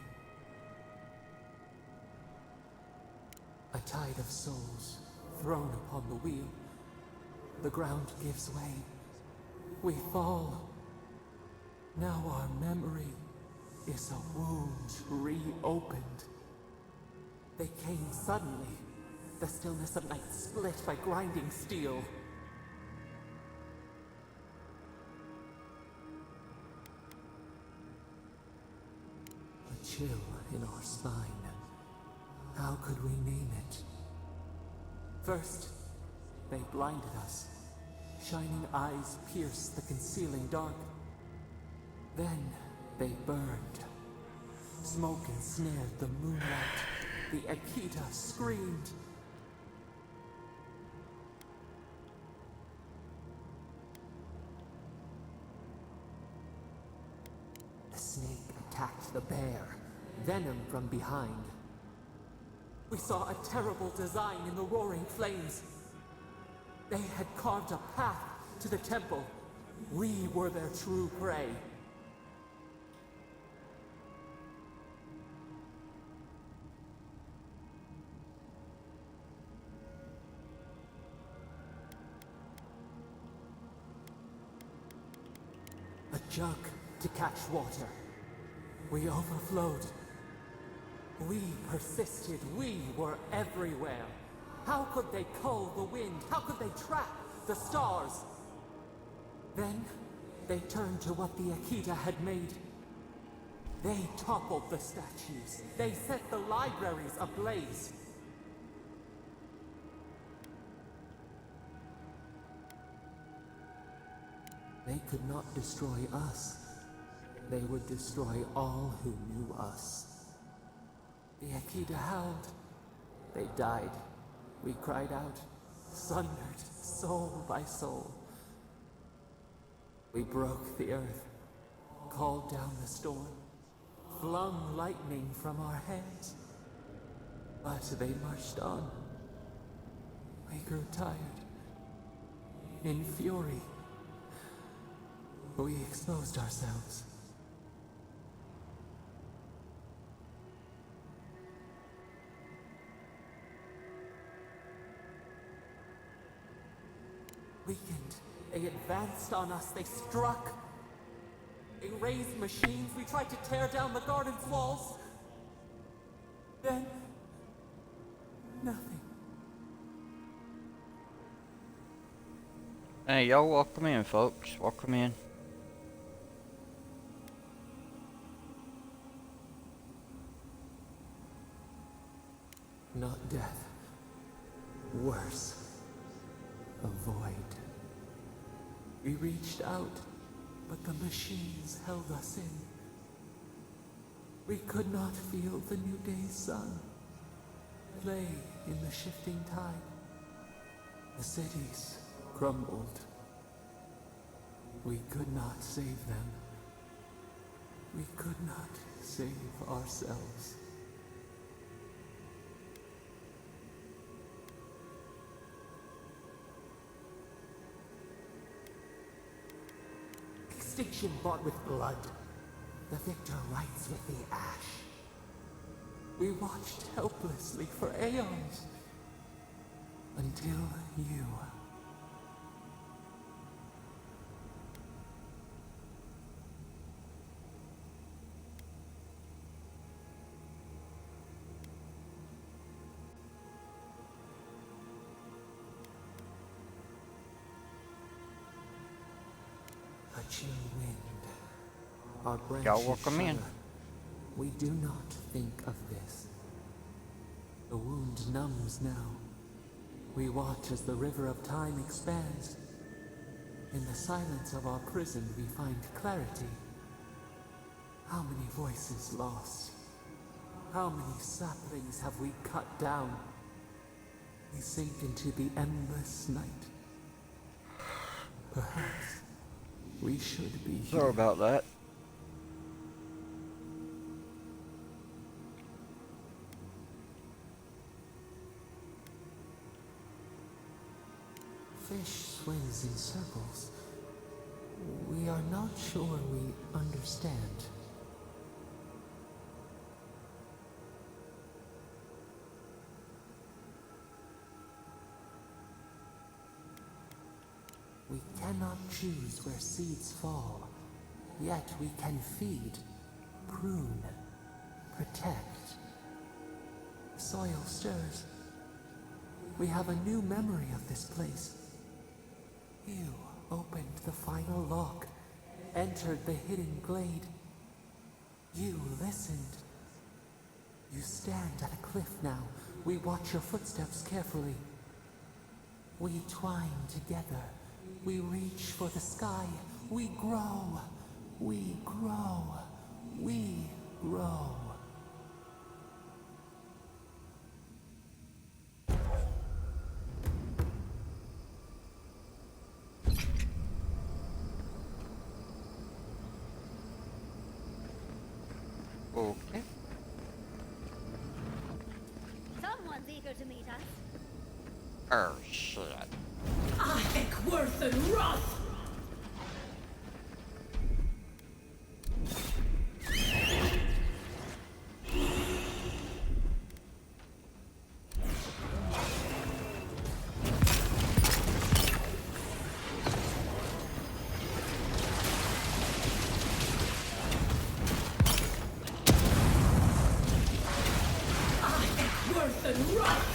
Speaker 9: A tide of souls thrown upon the wheel. The ground gives way. We fall. Now our memory is a wound reopened. They came suddenly. The stillness of night split by grinding steel. A chill in our spine. How could we name it? First, they blinded us. Shining eyes pierced the concealing dark. Then they burned. Smoke ensnared the moonlight. The Akita screamed. The snake attacked the bear, venom from behind. We saw a terrible design in the roaring flames. They had carved a path to the temple. We were their true prey. A jug to catch water. We overflowed. We persisted. We were everywhere. How could they cull the wind? How could they trap the stars? Then, they turned to what the Akita had made. They toppled the statues. They set the libraries ablaze. They could not destroy us. They would destroy all who knew us. The Akita howled. They died. We cried out, sundered, soul by soul. We broke the earth, called down the storm, flung lightning from our hands. But they marched on. We grew tired. In fury, we exposed ourselves. Weakened, they advanced on us, they struck. They raised machines, we tried to tear down the garden's walls. Then, nothing.
Speaker 4: Hey, y'all welcome in, folks. Welcome in.
Speaker 9: Not death. Worse. A void. We reached out, but the machines held us in. We could not feel the new day's sun play in the shifting tide. The cities crumbled. We could not save them. We could not save ourselves. Extinction bought with blood. The victor rides with the ash. We watched helplessly for aeons. Until you. chill wind. Our branches
Speaker 4: Y'all welcome in.
Speaker 9: shudder. We do not think of this. The wound numbs now. We watch as the river of time expands. In the silence of our prison, we find clarity. How many voices lost? How many saplings have we cut down? We sink into the endless night. Perhaps we should be here.
Speaker 4: Sorry about that.
Speaker 9: Fish swims in circles. We are not sure we understand. We cannot choose where seeds fall, yet we can feed, prune, protect. Soil stirs. We have a new memory of this place. You opened the final lock, entered the hidden glade. You listened. You stand at a cliff now. We watch your footsteps carefully. We twine together. We reach for the sky. We grow. We grow. We grow.
Speaker 4: Okay.
Speaker 5: Someone's eager to meet us.
Speaker 4: Oh, shit.
Speaker 11: I think worth and wrath. Worth and wrath.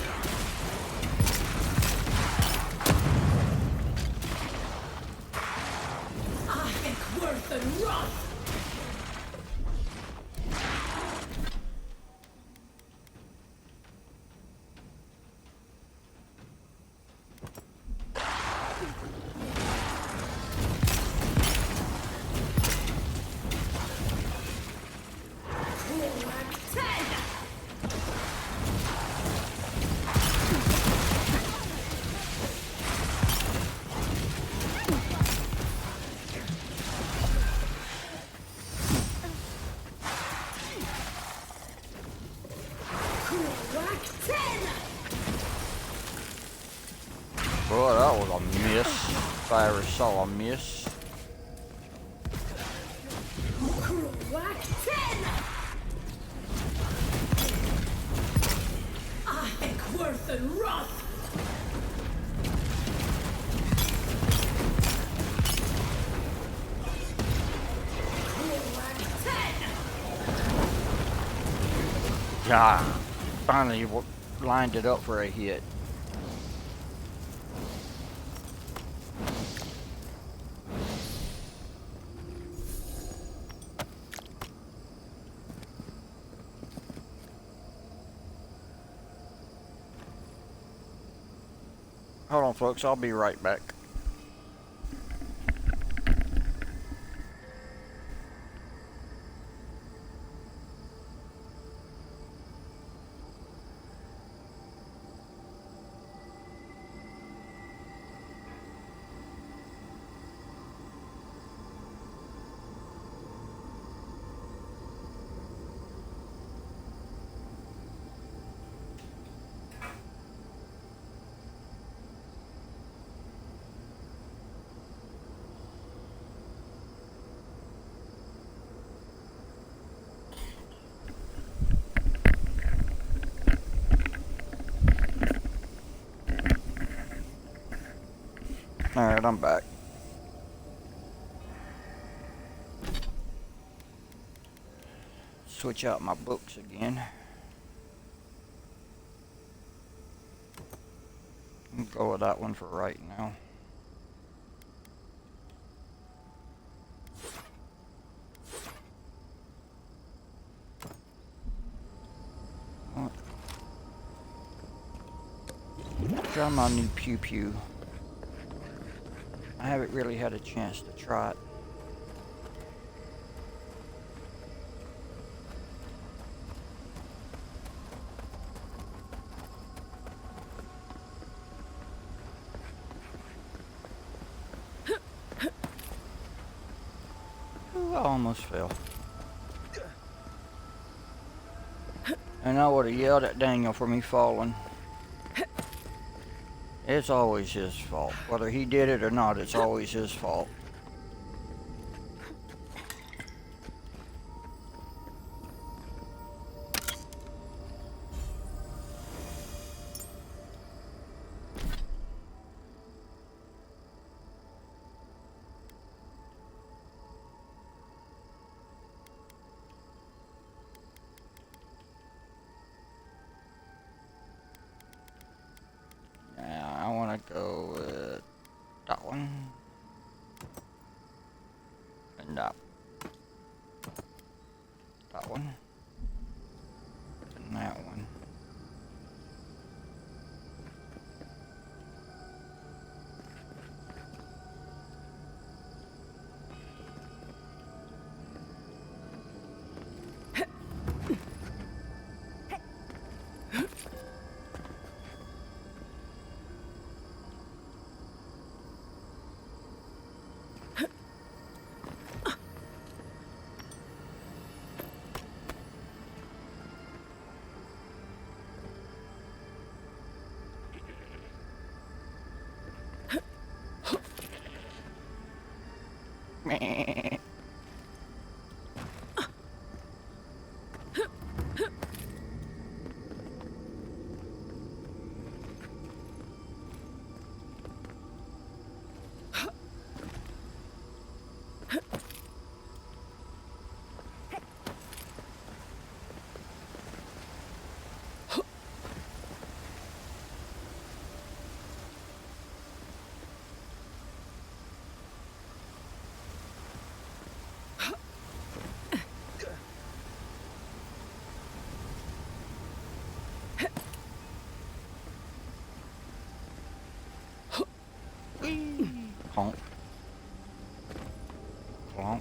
Speaker 11: I think worth and wrath.
Speaker 4: Boy, that was a miss. If I ever saw a miss.
Speaker 11: Crack 10! I think worth and wrath.
Speaker 4: Yeah, finally lined it up for a hit. Hold on, folks. I'll be right back. Alright, I'm back. Switch out my books again. Go with that one for right now. try my new pew pew. I haven't really had a chance to try it. Ooh, I almost fell. And I would have yelled at Daniel for me falling. It's always his fault. Whether he did it or not, it's always his fault. I want to go with that one. And that. That one. And that one. Meh. Honk. Clonk.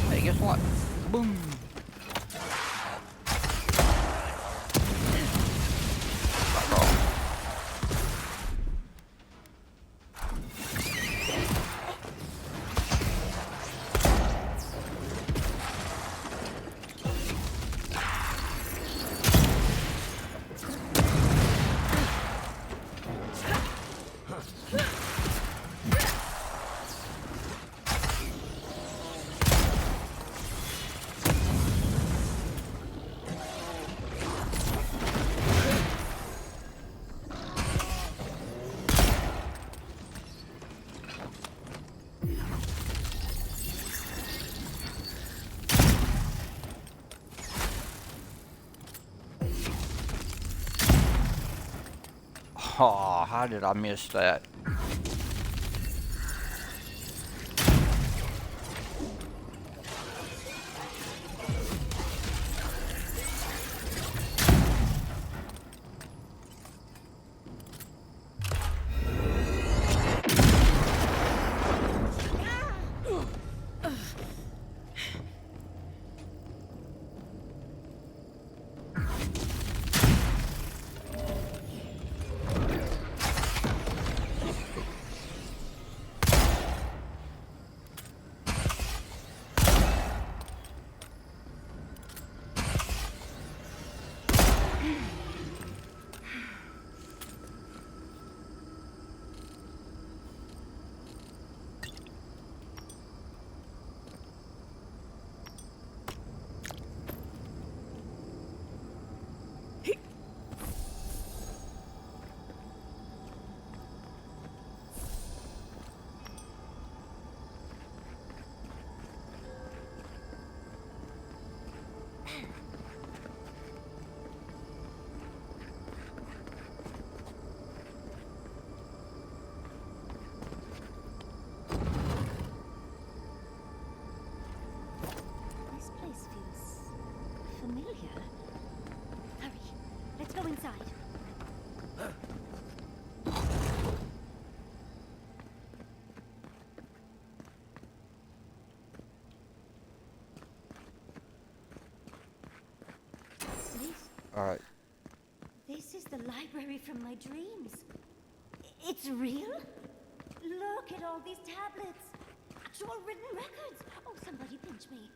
Speaker 4: Hey, guess what? Boom. Oh, how did I miss that? Alright.
Speaker 5: This is the library from my dreams. It's real? Look at all these tablets. Actual written records. Oh, somebody pinch me.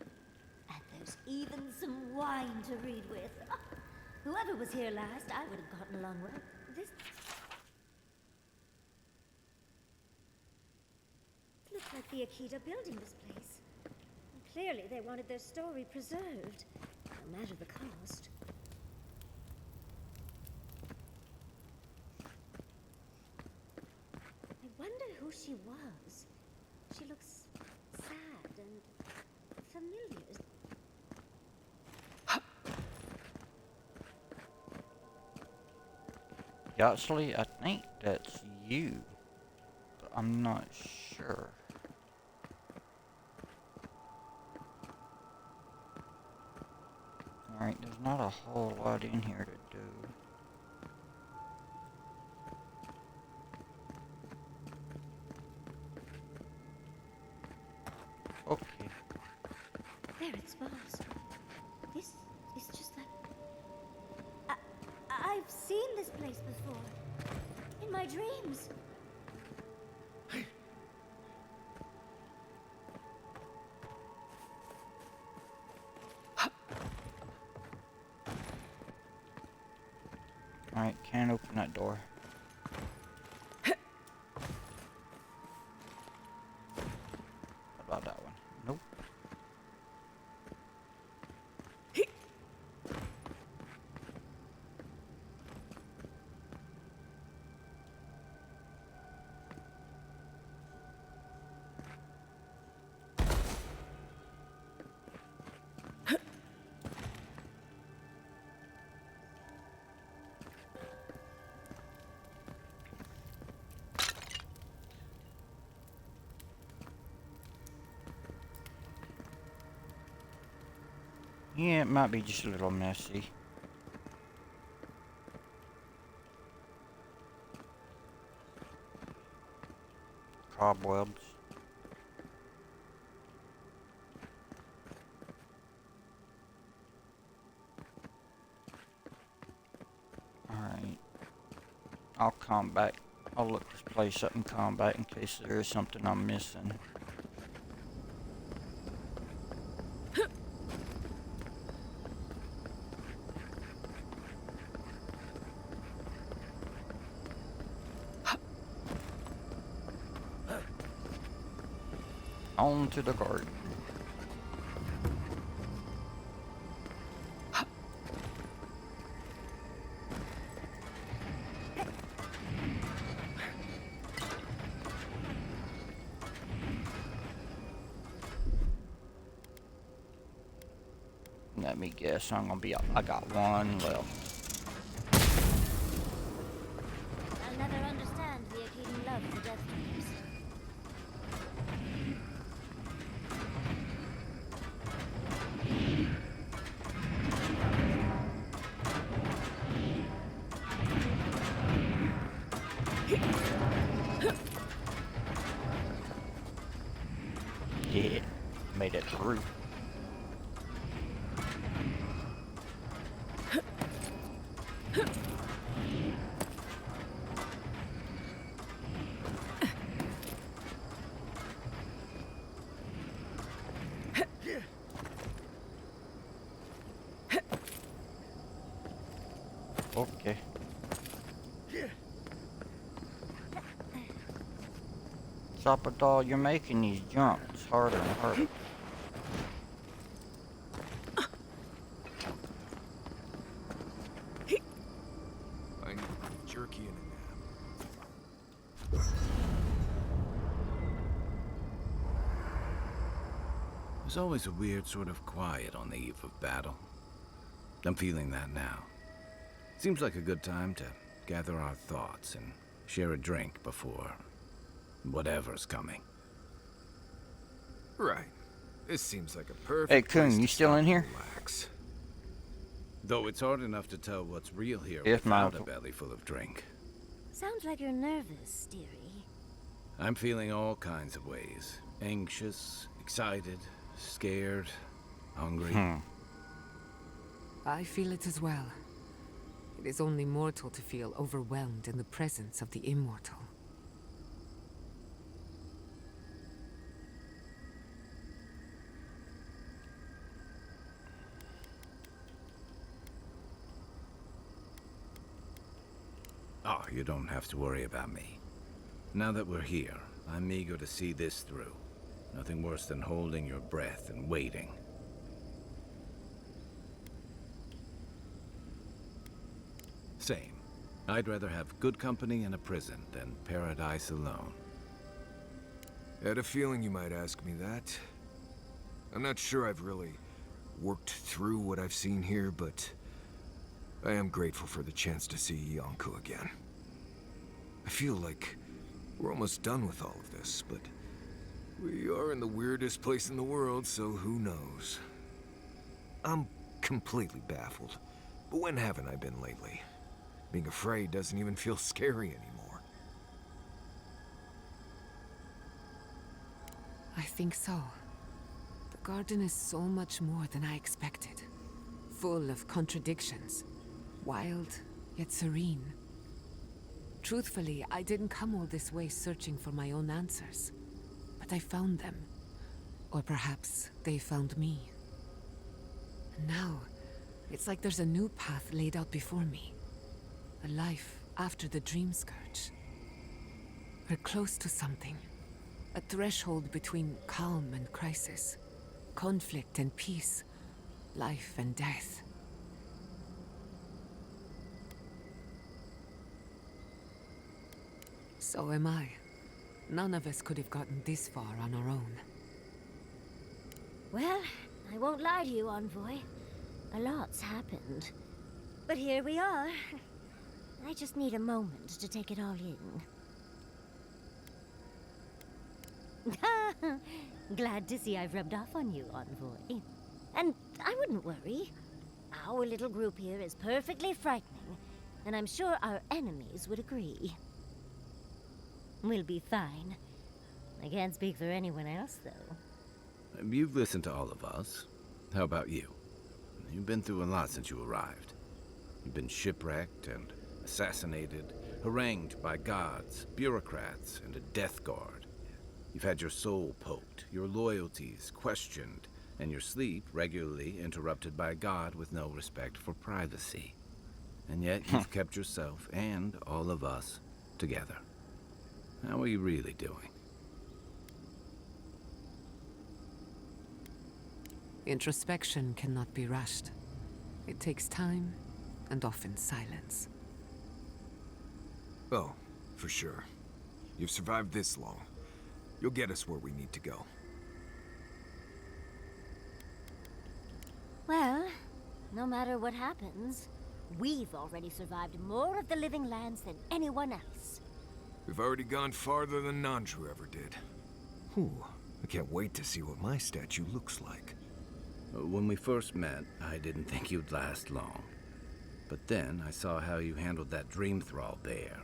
Speaker 5: And there's even some wine to read with. Oh, whoever was here last, I would have gotten along well. This looks like the Akita building this place. Clearly, they wanted their story preserved, no matter the cost. I wonder who she was. She looks sad and familiar.
Speaker 4: Actually, I think that's you, but I'm not sure. Alright, there's not a whole lot in here to do. Okay.
Speaker 5: There it smells. This is just like... I've seen this place before. In my dreams.
Speaker 4: Alright, can't open that door. What about that one? Nope. Yeah, it might be just a little messy. Cobwebs. Alright. I'll come back. I'll look this place up in combat in case there is something I'm missing. On to the garden. Let me guess, I'm gonna be up. I got one left.
Speaker 5: I'll never understand the Akita love for death dreams.
Speaker 4: Yeah, made it through. Okay. Sapadal, you're making these jumps harder and harder.
Speaker 1: I need jerky and a nap.
Speaker 2: There's always a weird sort of quiet on the eve of battle. I'm feeling that now. Seems like a good time to gather our thoughts and share a drink before whatever's coming.
Speaker 1: Right. This seems like a perfect
Speaker 4: Hey,
Speaker 1: place
Speaker 4: Kun,
Speaker 1: to
Speaker 4: you still
Speaker 1: stop
Speaker 4: in
Speaker 1: and
Speaker 4: here?
Speaker 1: relax.
Speaker 2: Though it's hard enough to tell what's real here
Speaker 4: If
Speaker 2: without
Speaker 4: not-
Speaker 2: a belly full of drink.
Speaker 5: Sounds like you're nervous, dearie.
Speaker 2: I'm feeling all kinds of ways. Anxious, excited, scared, hungry.
Speaker 3: I feel it as well. It is only mortal to feel overwhelmed in the presence of the immortal.
Speaker 2: Oh, you don't have to worry about me. Now that we're here, I'm eager to see this through. Nothing worse than holding your breath and waiting. Same. I'd rather have good company in a prison than paradise alone.
Speaker 1: Had a feeling you might ask me that. I'm not sure I've really worked through what I've seen here, but I am grateful for the chance to see Yonko again. I feel like we're almost done with all of this, but we are in the weirdest place in the world, so who knows? I'm completely baffled, but when haven't I been lately? Being afraid doesn't even feel scary anymore.
Speaker 3: I think so. The garden is so much more than I expected. Full of contradictions. Wild, yet serene. Truthfully, I didn't come all this way searching for my own answers. But I found them. Or perhaps they found me. And now, it's like there's a new path laid out before me. A life after the Dream Scourge. We're close to something. A threshold between calm and crisis. Conflict and peace. Life and death. So am I. None of us could have gotten this far on our own.
Speaker 5: Well, I won't lie to you, Envoy. A lot's happened. But here we are. I just need a moment to take it all in. Glad to see I've rubbed off on you, Envoy. And I wouldn't worry. Our little group here is perfectly frightening, and I'm sure our enemies would agree. We'll be fine. I can't speak for anyone else, though.
Speaker 2: You've listened to all of us. How about you? You've been through a lot since you arrived. You've been shipwrecked and assassinated, harangued by gods, bureaucrats, and a death guard. You've had your soul poked, your loyalties questioned, and your sleep regularly interrupted by a god with no respect for privacy. And yet you've kept yourself and all of us together. How are you really doing?
Speaker 3: Introspection cannot be rushed. It takes time, and often silence.
Speaker 1: Oh, for sure. You've survived this long. You'll get us where we need to go.
Speaker 5: Well, no matter what happens, we've already survived more of the living lands than anyone else.
Speaker 1: We've already gone farther than Nandru ever did. Whew, I can't wait to see what my statue looks like.
Speaker 2: When we first met, I didn't think you'd last long. But then I saw how you handled that dream thrall bear.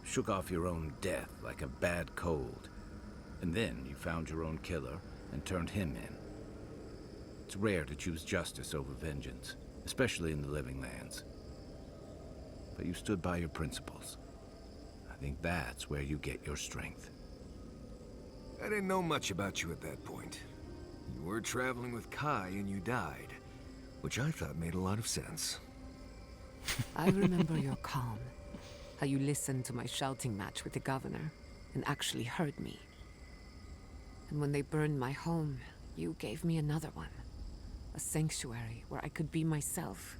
Speaker 2: Shook off your own death like a bad cold. And then you found your own killer and turned him in. It's rare to choose justice over vengeance, especially in the living lands. But you stood by your principles. I think that's where you get your strength.
Speaker 1: I didn't know much about you at that point. You were traveling with Kai and you died, which I thought made a lot of sense.
Speaker 3: I remember your calm. How you listened to my shouting match with the governor and actually heard me. And when they burned my home, you gave me another one. A sanctuary where I could be myself.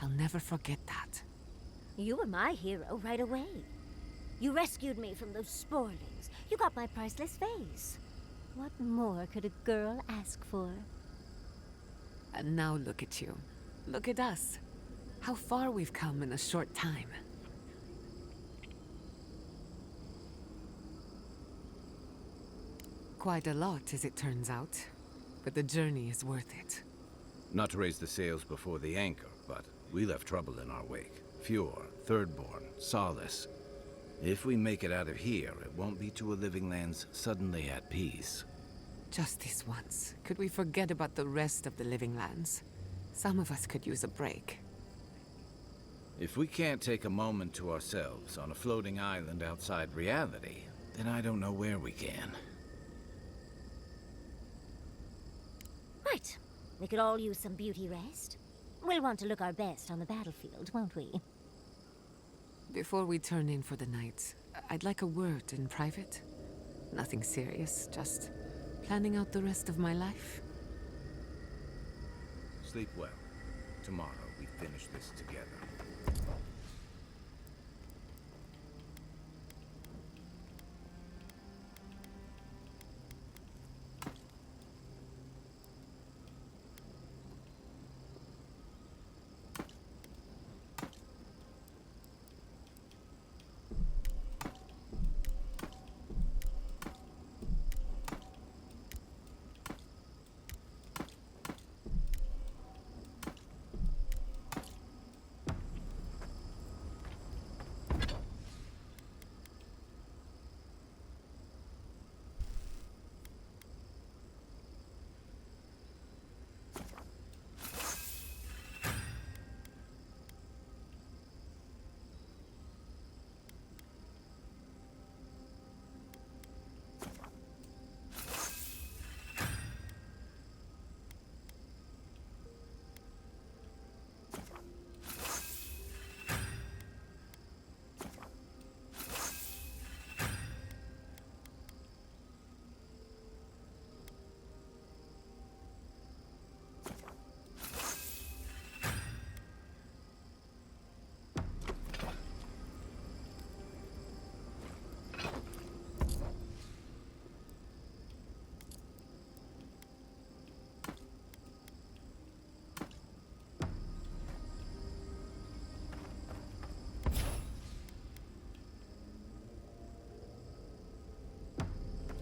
Speaker 3: I'll never forget that.
Speaker 5: You were my hero right away. You rescued me from those sporlings. You got my priceless vase. What more could a girl ask for?
Speaker 3: And now look at you. Look at us. How far we've come in a short time. Quite a lot, as it turns out. But the journey is worth it.
Speaker 2: Not to raise the sails before the anchor, but we left trouble in our wake. Fjord, Thirdborn, Solace. If we make it out of here, it won't be to a living lands suddenly at peace.
Speaker 3: Just this once. Could we forget about the rest of the living lands? Some of us could use a break.
Speaker 2: If we can't take a moment to ourselves on a floating island outside reality, then I don't know where we can.
Speaker 5: Right. We could all use some beauty rest. We'll want to look our best on the battlefield, won't we?
Speaker 3: Before we turn in for the night, I'd like a word in private. Nothing serious, just planning out the rest of my life.
Speaker 2: Sleep well. Tomorrow we finish this together.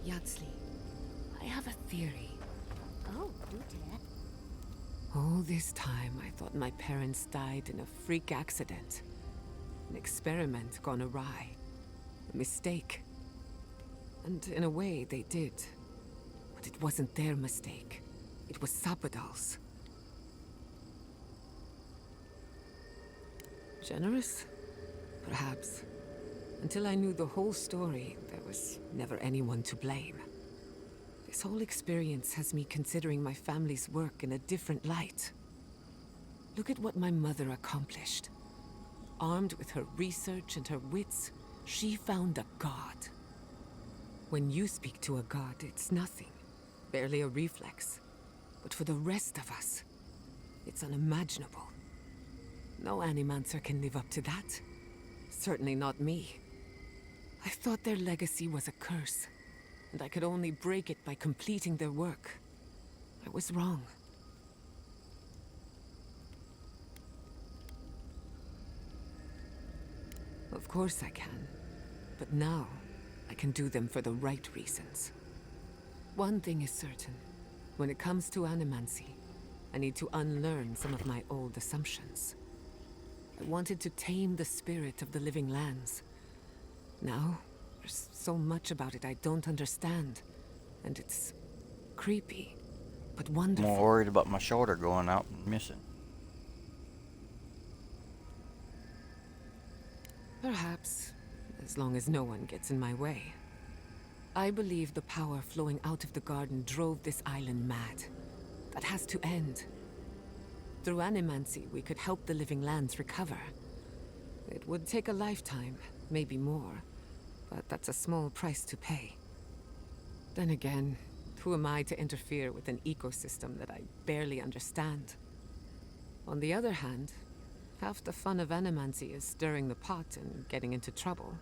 Speaker 3: Yardsley, I have a theory.
Speaker 5: Oh, do tell.
Speaker 3: All this time, I thought my parents died in a freak accident. An experiment gone awry. A mistake. And in a way, they did. But it wasn't their mistake. It was Sapodal's. Generous? Perhaps. Until I knew the whole story, there was never anyone to blame. This whole experience has me considering my family's work in a different light. Look at what my mother accomplished. Armed with her research and her wits, she found a god. When you speak to a god, it's nothing. Barely a reflex. But for the rest of us, it's unimaginable. No Animancer can live up to that. Certainly not me. I thought their legacy was a curse, and I could only break it by completing their work. I was wrong. Of course I can. But now, I can do them for the right reasons. One thing is certain. When it comes to animancy, I need to unlearn some of my old assumptions. I wanted to tame the spirit of the living lands. Now, there's so much about it I don't understand. And it's creepy, but wonderful.
Speaker 4: More worried about my shoulder going out and missing.
Speaker 3: Perhaps, as long as no one gets in my way. I believe the power flowing out of the garden drove this island mad. That has to end. Through animancy, we could help the living lands recover. It would take a lifetime, maybe more, but that's a small price to pay. Then again, who am I to interfere with an ecosystem that I barely understand? On the other hand, half the fun of animancy is stirring the pot and getting into trouble.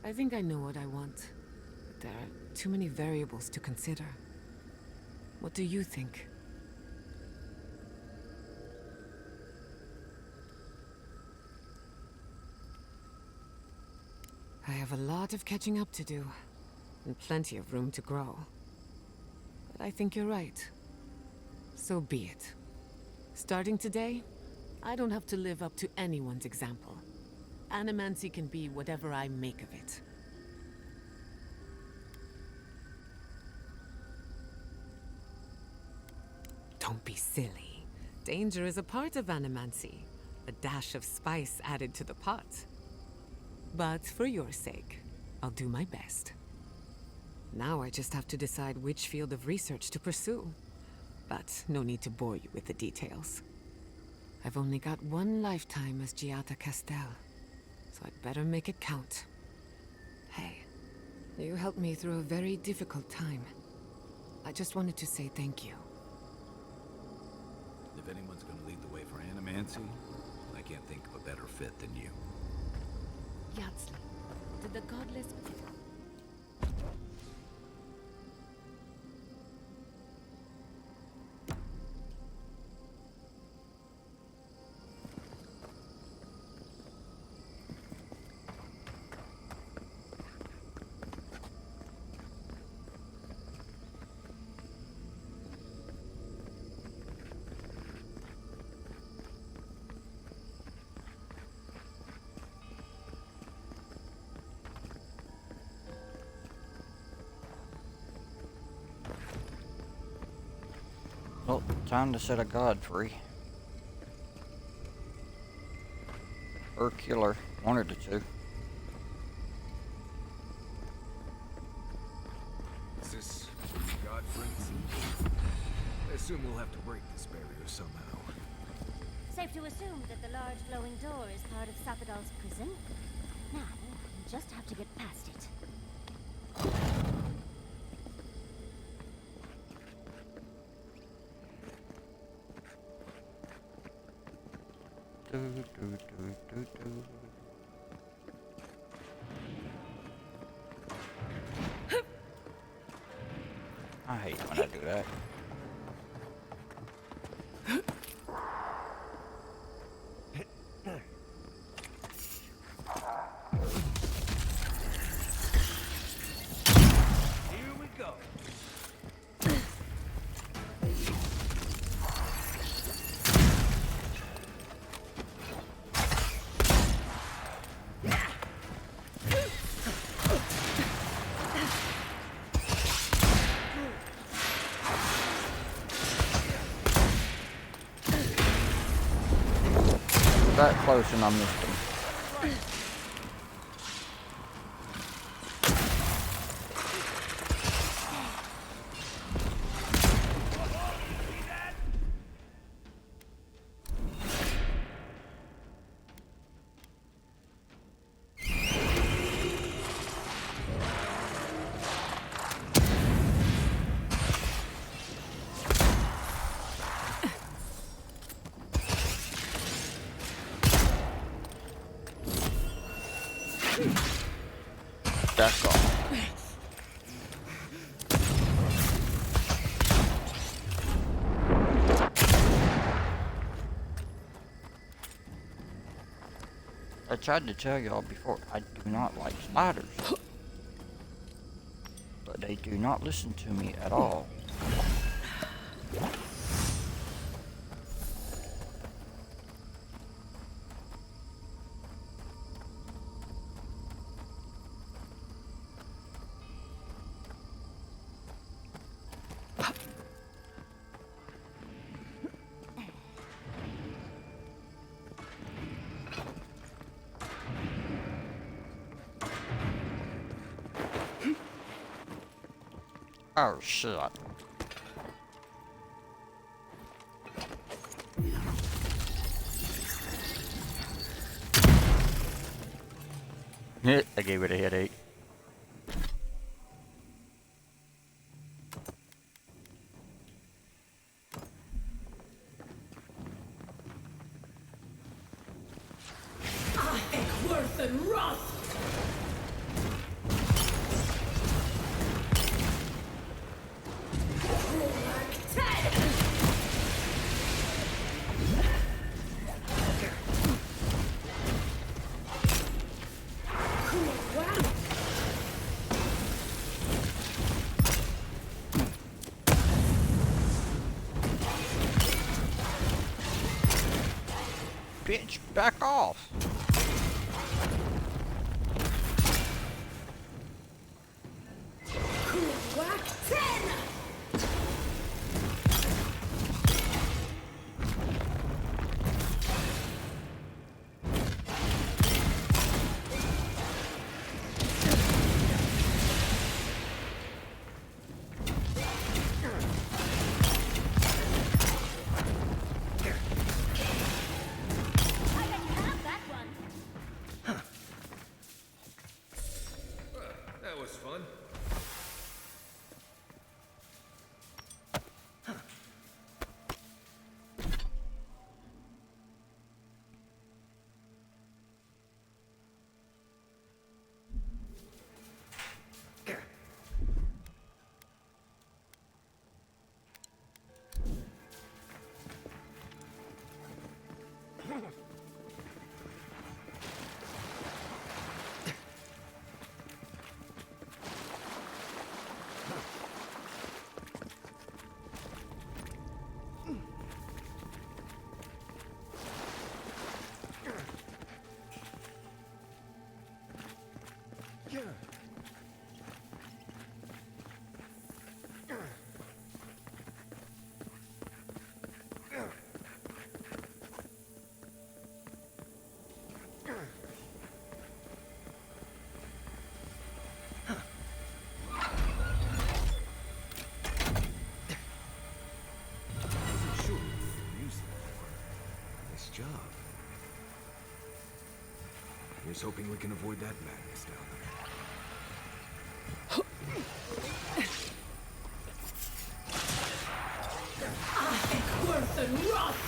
Speaker 3: I think I know what I want, but there are too many variables to consider. What do you think? I have a lot of catching up to do, and plenty of room to grow. But I think you're right. So be it. Starting today, I don't have to live up to anyone's example. Animancy can be whatever I make of it. Don't be silly. Danger is a part of animancy. a dash of spice added to the pot. But for your sake, I'll do my best. Now I just have to decide which field of research to pursue. But no need to bore you with the details. I've only got one lifetime as Giata Castel, so I'd better make it count. Hey, you helped me through a very difficult time. I just wanted to say thank you.
Speaker 2: If anyone's gonna lead the way for animancy, I can't think of a better fit than you.
Speaker 3: Yatsli, did the godless...
Speaker 4: Well, time to set a god free. Or kill her. One of the two.
Speaker 1: Is this God frenzy? I assume we'll have to break this barrier somehow.
Speaker 5: Safe to assume that the large glowing door is part of Sapadal's prison. Now, we just have to get past it.
Speaker 4: I hate when I do that.
Speaker 1: Here we go.
Speaker 4: That close and I missed him. That's all. I tried to tell y'all before, I do not like spiders. But they do not listen to me at all. Oh shit. I gave it a headache.
Speaker 11: I think worth and wrath.
Speaker 4: Bitch, back off.
Speaker 11: Whack 10!
Speaker 1: fun. Nice job. Here's hoping we can avoid that madness down there.
Speaker 11: Worth and Roth!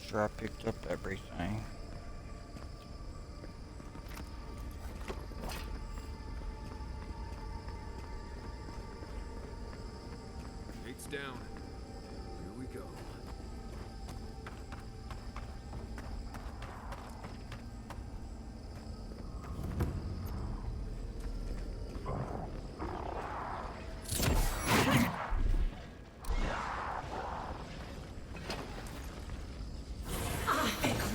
Speaker 4: Sure, I picked up everything.
Speaker 1: Gates down. Here we go.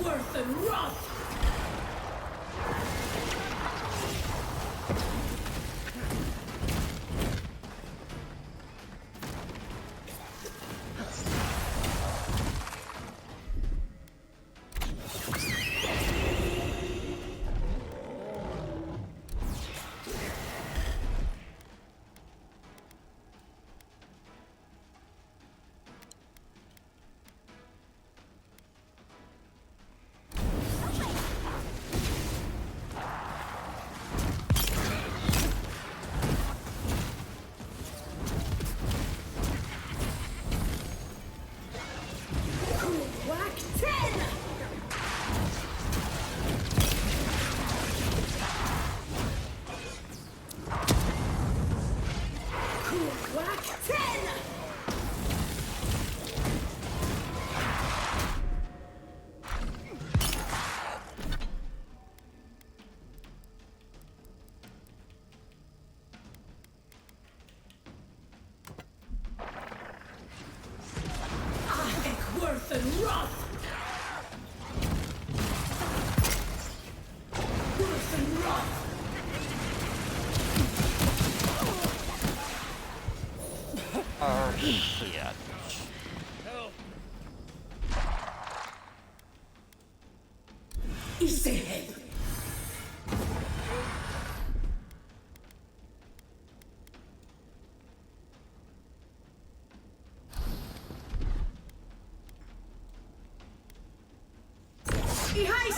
Speaker 11: Worth and Roth! Worth and Roth! Worth and Roth!
Speaker 4: Oh, shit.
Speaker 11: Isehead!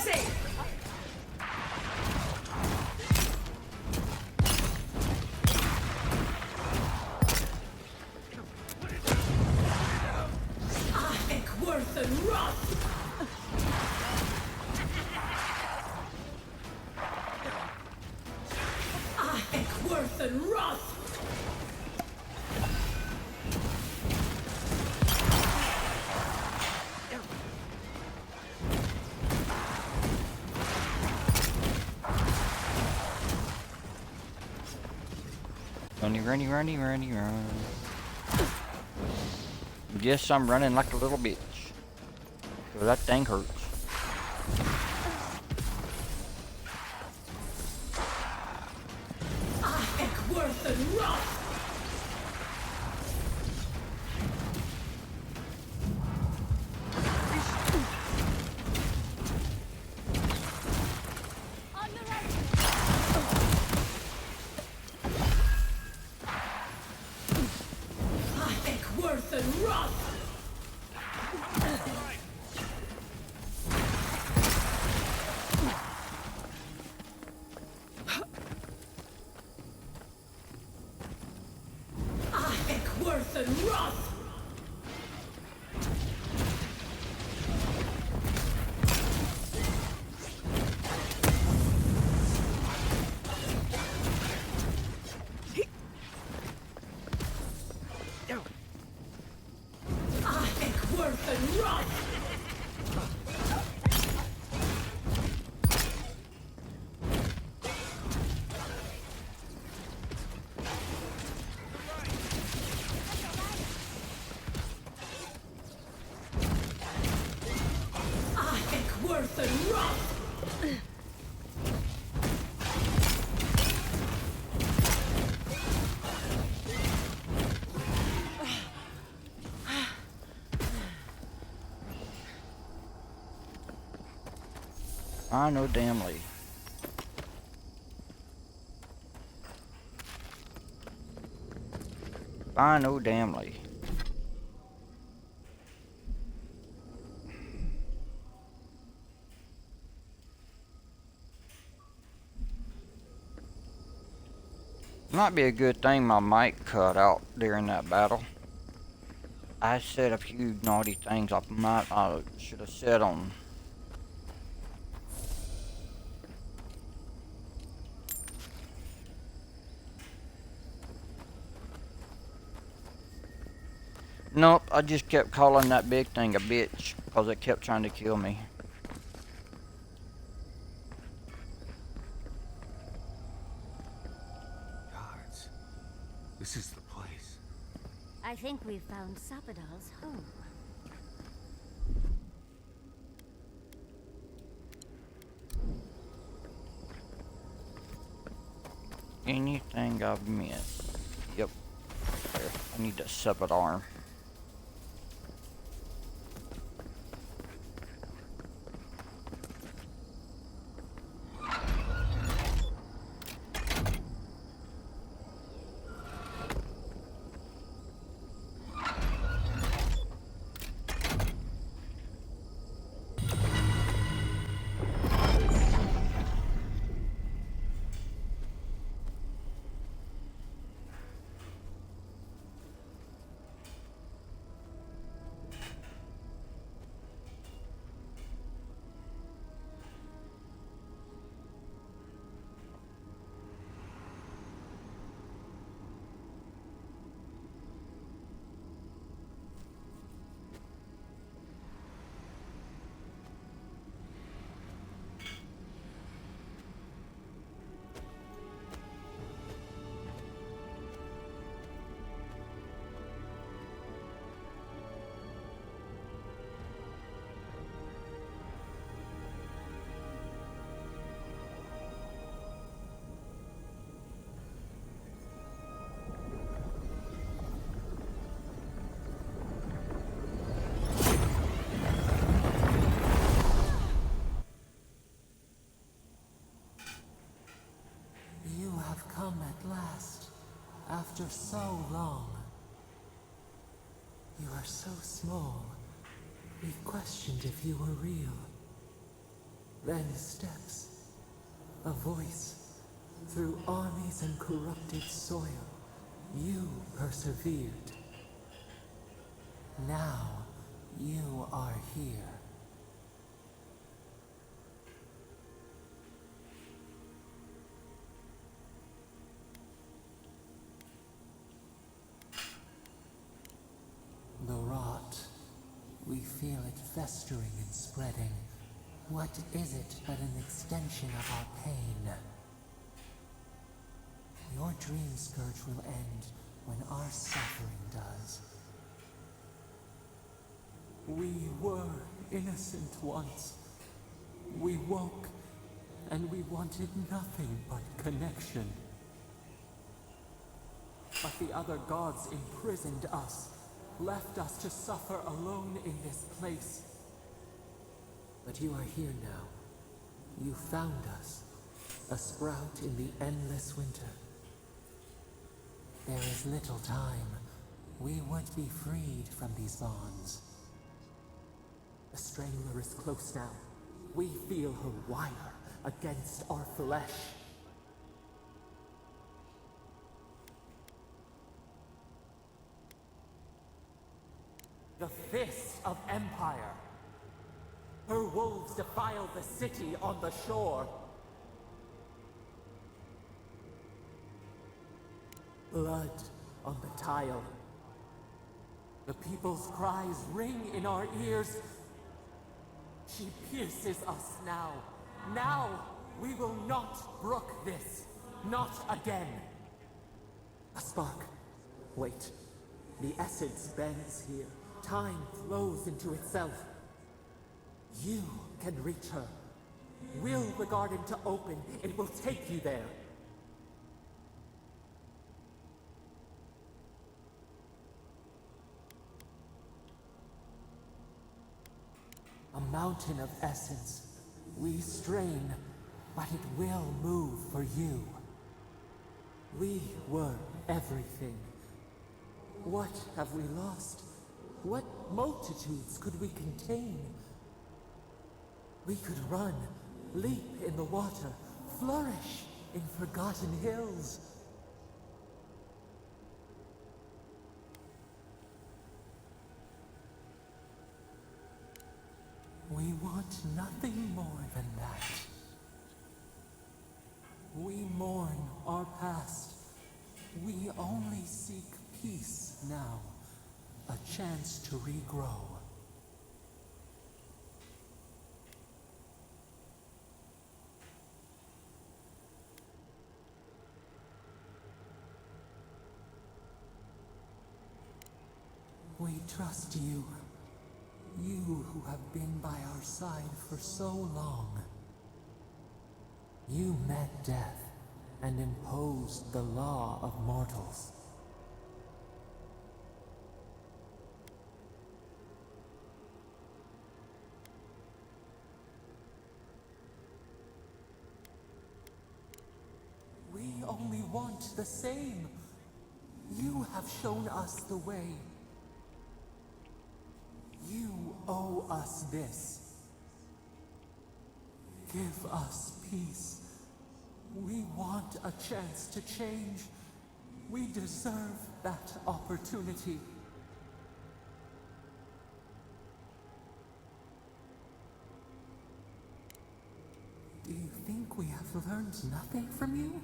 Speaker 11: safe! Worth and rot! Worth and rot!
Speaker 4: Run. Guess I'm running like a little bitch. 'Cause that thing hurts.
Speaker 11: Worth and rot! Worth and rot! Worth and rot! Worth and rot! Worth and rot!
Speaker 4: I know damnly. I know damnly. Might be a good thing my mic cut out during that battle. I said a few naughty things I should have said on. Nope, I just kept calling that big thing a bitch because it kept trying to kill me.
Speaker 12: Guards, this is the place.
Speaker 5: I think we've found Sapadal's home.
Speaker 4: Anything I've missed? Yep. There. I need a separate arm.
Speaker 9: You have come at last, after so long. You are so small. We questioned if you were real. Then steps. A voice. Through armies and corrupted soil, you persevered. Now, you are here. The rot. We feel it festering and spreading. What is it but an extension of our pain? Your dream scourge will end when our suffering does. We were innocent once. We woke, and we wanted nothing but connection. But the other gods imprisoned us, left us to suffer alone in this place. But you are here now. You found us, a sprout in the endless winter. There is little time. We would be freed from these bonds. The Strangler is close now. We feel her wire against our flesh. The fist of Empire. Her wolves defile the city on the shore. Blood on the tile. The people's cries ring in our ears. She pierces us now. Now, we will not brook this. Not again. A spark. Wait. The essence bends here. Time flows into itself. You can reach her. Will the garden to open, it will take you there. A mountain of essence. We strain, but it will move for you. We were everything. What have we lost? What multitudes could we contain? We could run, leap in the water, flourish in forgotten hills. We want nothing more than that. We mourn our past. We only seek peace now, a chance to regrow. We trust you. You who have been by our side for so long. You met death and imposed the law of mortals. We only want the same. You have shown us the way. You owe us this. Give us peace. We want a chance to change. We deserve that opportunity. Do you think we have learned nothing from you?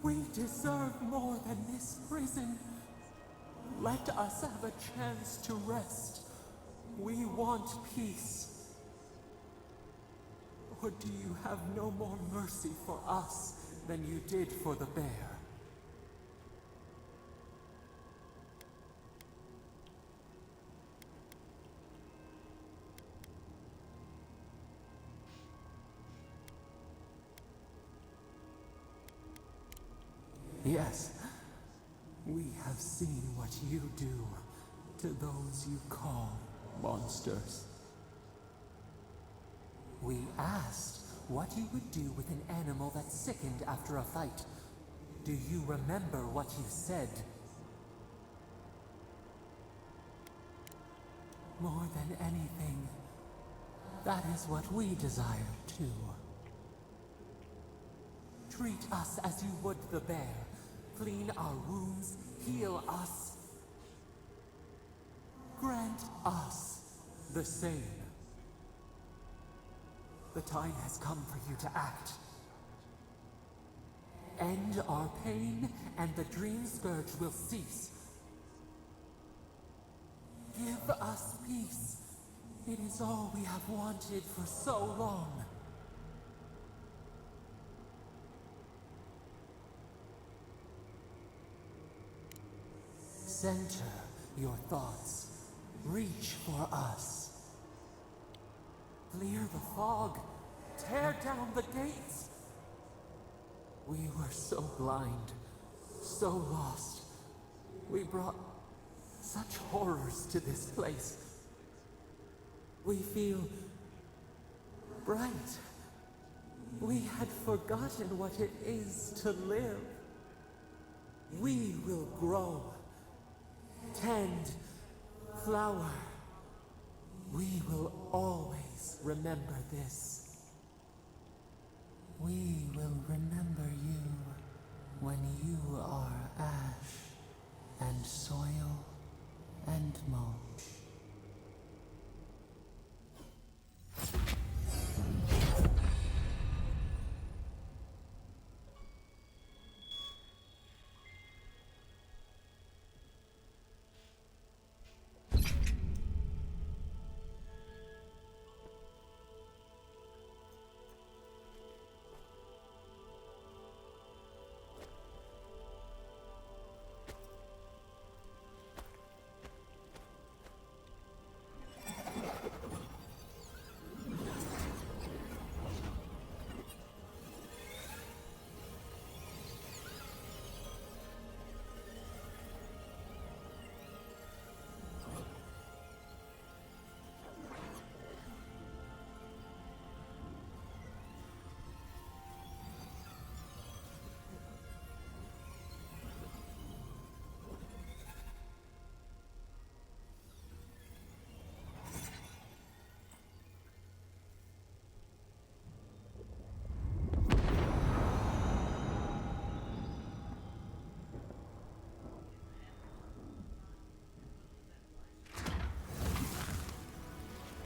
Speaker 9: We deserve more than this prison. Let us have a chance to rest. We want peace. Or do you have no more mercy for us than you did for the bear? Yes. We have seen what you do to those you call monsters. We asked what you would do with an animal that sickened after a fight. Do you remember what you said? More than anything, That is what we desire too. Treat us as you would the bear. Clean our wounds, heal us. Grant us the same. The time has come for you to act. End our pain, and the dream scourge will cease. Give us peace. It is all we have wanted for so long. Center your thoughts. Reach for us. Clear the fog. Tear down the gates. We were so blind, so lost. We brought such horrors to this place. We feel bright. We had forgotten what it is to live. We will grow, tend, flower. We will always remember this. We will remember you when you are ash and soil and mulch.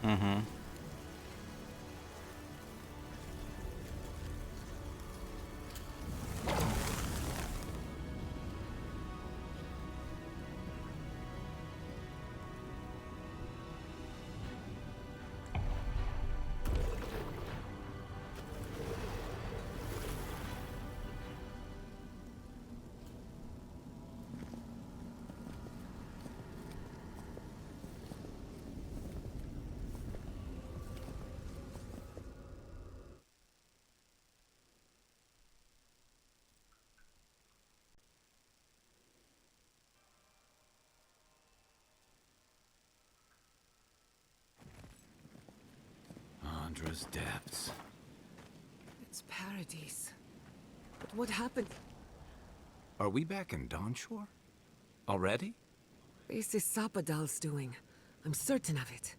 Speaker 4: Mm-hmm.
Speaker 2: Andra's depths.
Speaker 3: It's paradise. But what happened?
Speaker 2: Are we back in Dawnshore? Already?
Speaker 3: This is Sapadal's doing. I'm certain of it.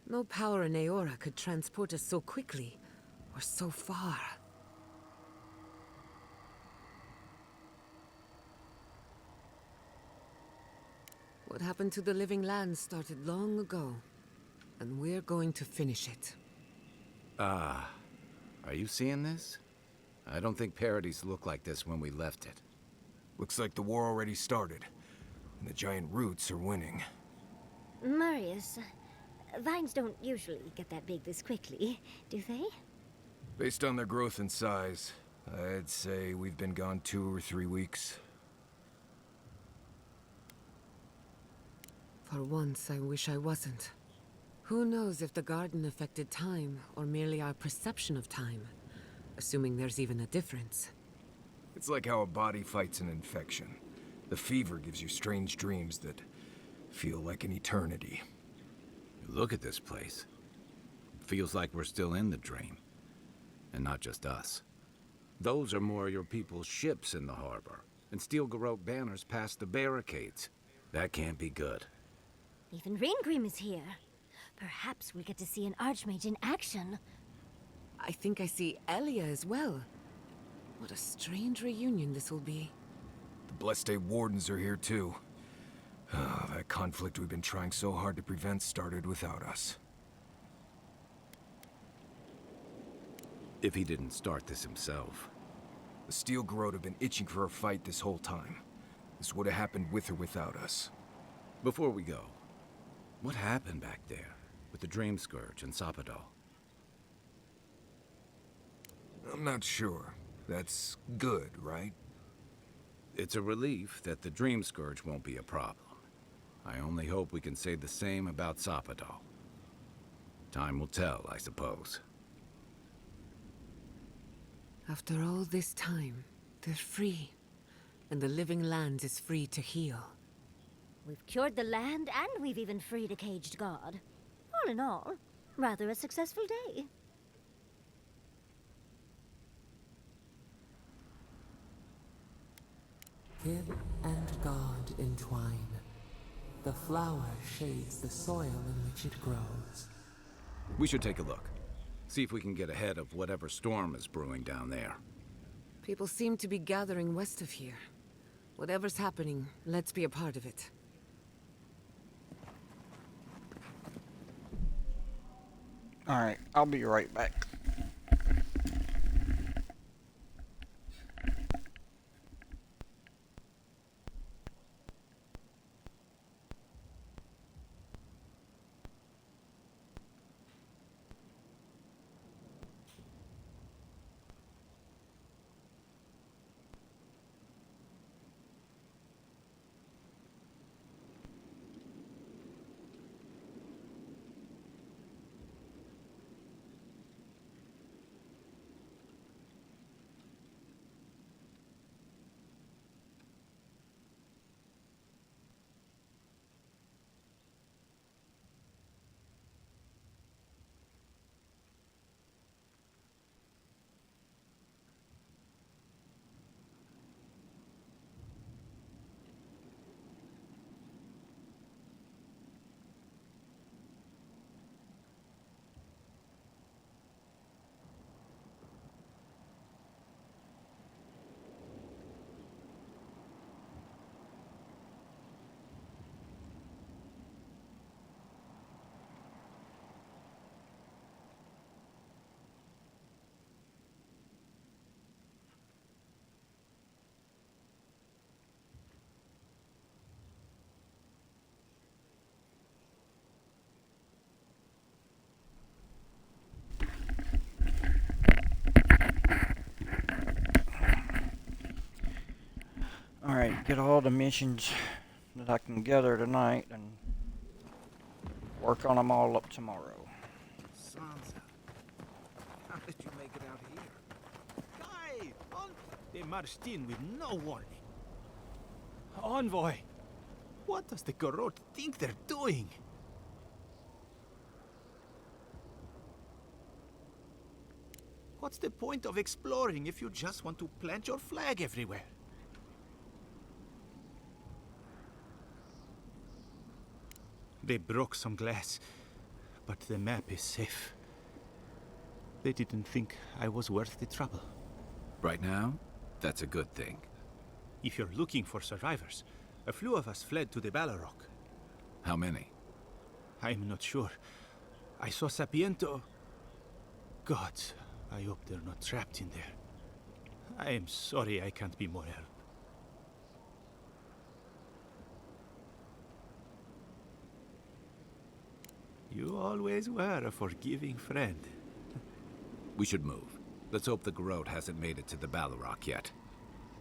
Speaker 3: No power in Aora could transport us so quickly, or so far. What happened to the living land started long ago, and we're going to finish it.
Speaker 2: Are you seeing this? I don't think Paradise looked like this when we left it.
Speaker 1: Looks like the war already started, and the giant roots are winning.
Speaker 5: Marius, vines don't usually get that big this quickly, do they?
Speaker 1: Based on their growth and size, I'd say we've been gone 2 or 3 weeks.
Speaker 3: For once, I wish I wasn't. Who knows if the garden affected time, or merely our perception of time? Assuming there's even a difference.
Speaker 1: It's like how a body fights an infection. The fever gives you strange dreams that feel like an eternity.
Speaker 2: Look at this place. It feels like we're still in the dream. And not just us. Those are more your people's ships in the harbor, and steel Garrote banners past the barricades. That can't be good.
Speaker 5: Even Ringrim is here. Perhaps we'll get to see an Archmage in action.
Speaker 3: I think I see Elia as well. What a strange reunion this will be.
Speaker 1: The Blessed Wardens are here too. That conflict we've been trying so hard to prevent started without us.
Speaker 2: If he didn't start this himself.
Speaker 1: The Steel Garrote have been itching for a fight this whole time. This would have happened with or without us.
Speaker 2: Before we go, what happened back there with the Dream Scourge and Sapadal?
Speaker 1: I'm not sure. That's good, right?
Speaker 2: It's a relief that the Dream Scourge won't be a problem. I only hope we can say the same about Sapadal. Time will tell, I suppose.
Speaker 3: After all this time, they're free. And the living lands is free to heal.
Speaker 5: We've cured the land, and we've even freed a caged god. All in all, rather a successful day.
Speaker 9: Kid and God entwine. The flower shades the soil in which it grows.
Speaker 2: We should take a look. See if we can get ahead of whatever storm is brewing down there.
Speaker 3: People seem to be gathering west of here. Whatever's happening, let's be a part of it.
Speaker 4: Alright, I'll be right back. Alright, get all the missions that I can gather tonight and work on them all up tomorrow.
Speaker 12: Sansa, how did you make it out here? Guy, they marched in with no warning. Envoy, what does the Garrote think they're doing? What's the point of exploring if you just want to plant your flag everywhere? They broke some glass, but the map is safe. They didn't think I was worth the trouble.
Speaker 2: Right now, that's a good thing.
Speaker 12: If you're looking for survivors, a few of us fled to the Balrog.
Speaker 2: How many?
Speaker 12: I'm not sure. I saw Sapiento. Gods, I hope they're not trapped in there. I am sorry I can't be more help. You always were a forgiving friend.
Speaker 2: We should move. Let's hope the Garrote hasn't made it to the Balrog yet.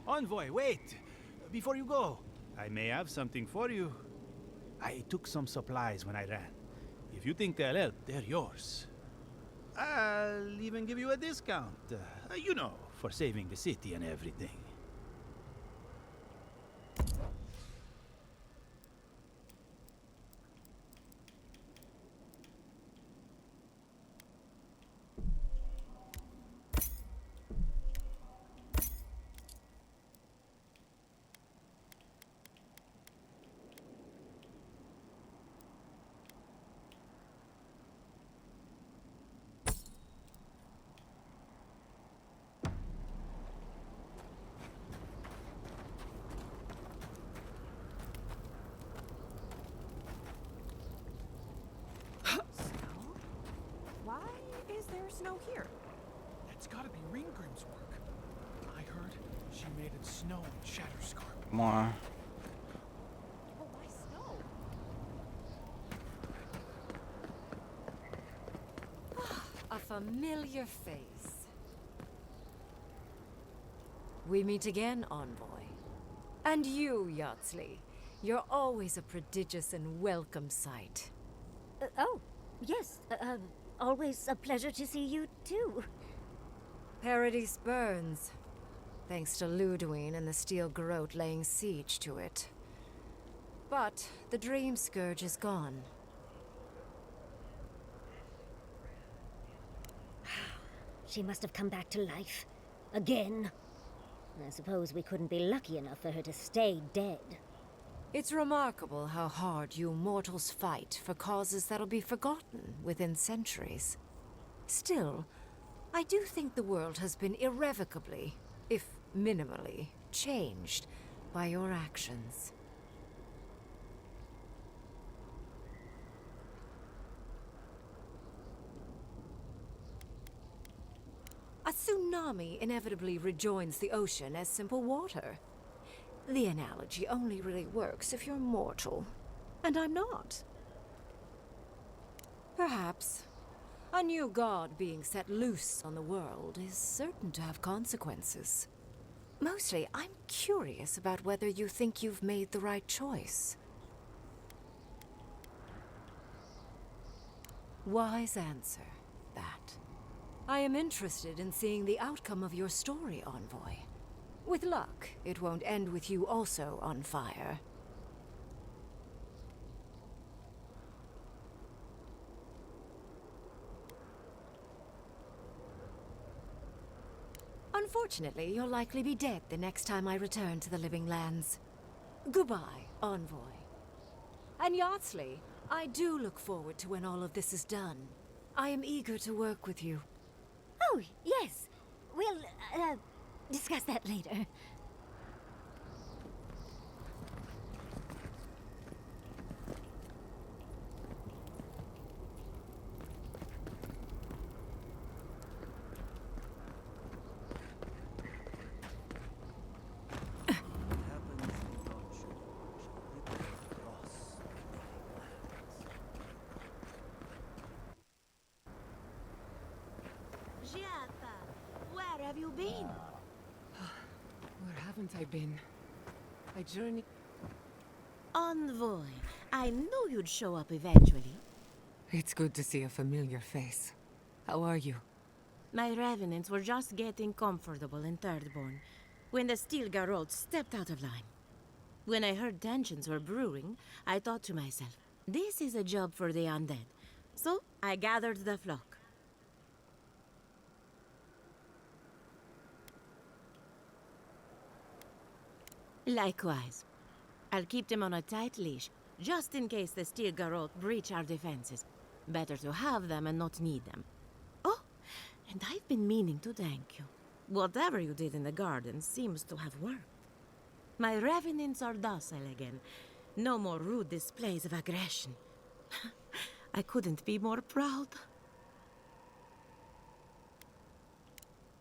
Speaker 12: Envoy, wait! Before you go, I may have something for you. I took some supplies when I ran. If you think they'll help, they're yours. I'll even give you a discount. You know, for saving the city and everything.
Speaker 13: fire?
Speaker 14: That's gotta be Ringgrim's work. I heard she made it snow in Shatterscarp.
Speaker 4: Come on.
Speaker 13: Oh, why snow?
Speaker 15: A familiar face. We meet again, Envoy. And you, Yardsley. You're always a prodigious and welcome sight.
Speaker 5: Oh, yes. Always a pleasure to see you, too.
Speaker 15: Paradise burns, thanks to Ludwine and the Steel Garrote laying siege to it. But the Dream Scourge is gone.
Speaker 5: She must have come back to life. Again. I suppose we couldn't be lucky enough for her to stay dead.
Speaker 15: It's remarkable how hard you mortals fight for causes that'll be forgotten within centuries. Still, I do think the world has been irrevocably, if minimally, changed by your actions. A tsunami inevitably rejoins the ocean as simple water. The analogy only really works if you're mortal, and I'm not. Perhaps a new god being set loose on the world is certain to have consequences. Mostly, I'm curious about whether you think you've made the right choice. Wise answer, that. I am interested in seeing the outcome of your story, Envoy. With luck, it won't end with you also on fire. Unfortunately, you'll likely be dead the next time I return to the Living Lands. Goodbye, Envoy. And Yardsley, I do look forward to when all of this is done. I am eager to work with you.
Speaker 5: Oh, yes. We'll, discuss that later.
Speaker 11: Where have you been?
Speaker 3: Where haven't I been? I journeyed...
Speaker 11: Envoy, I knew you'd show up eventually.
Speaker 3: It's good to see a familiar face. How are you?
Speaker 11: My revenants were just getting comfortable in Thirdborn when the Steel Garrote stepped out of line. When I heard tensions were brewing, I thought to myself, this is a job for the undead. So I gathered the flock. Likewise. I'll keep them on a tight leash, just in case the Steel Garrote breach our defenses. Better to have them and not need them. Oh, and I've been meaning to thank you. Whatever you did in the garden seems to have worked. My revenants are docile again. No more rude displays of aggression. I couldn't be more proud.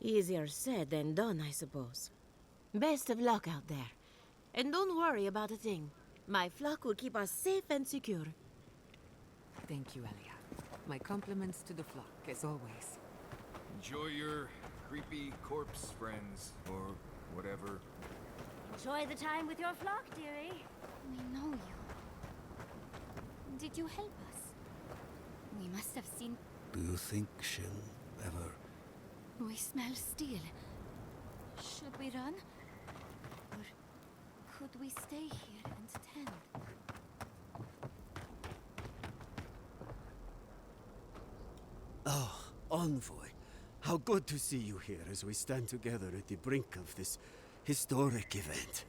Speaker 11: Easier said than done, I suppose. Best of luck out there. And don't worry about a thing. My flock will keep us safe and secure.
Speaker 3: Thank you, Elia. My compliments to the flock, as always.
Speaker 1: Enjoy your creepy corpse friends, or whatever.
Speaker 5: Enjoy the time with your flock, dearie.
Speaker 16: We know you. Did you help us? We must have seen...
Speaker 10: Do you think she'll ever...
Speaker 16: We smell steel. Should we run? Or could we stay here and tend?
Speaker 17: Oh, Envoy. How good to see you here as we stand together at the brink of this historic event.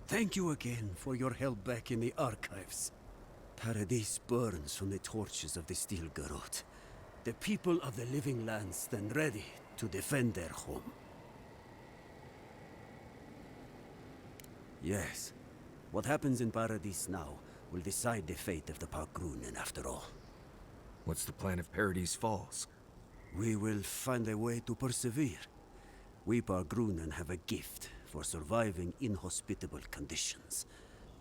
Speaker 17: Thank you again for your help back in the archives. Paradise burns from the torches of the Steel Garrote. The people of the Living Lands stand ready to defend their home. Yes. What happens in Paradise now will decide the fate of the Park Grunen after all.
Speaker 1: What's the plan if Paradise falls?
Speaker 17: We will find a way to persevere. We Bargrunen have a gift for surviving inhospitable conditions,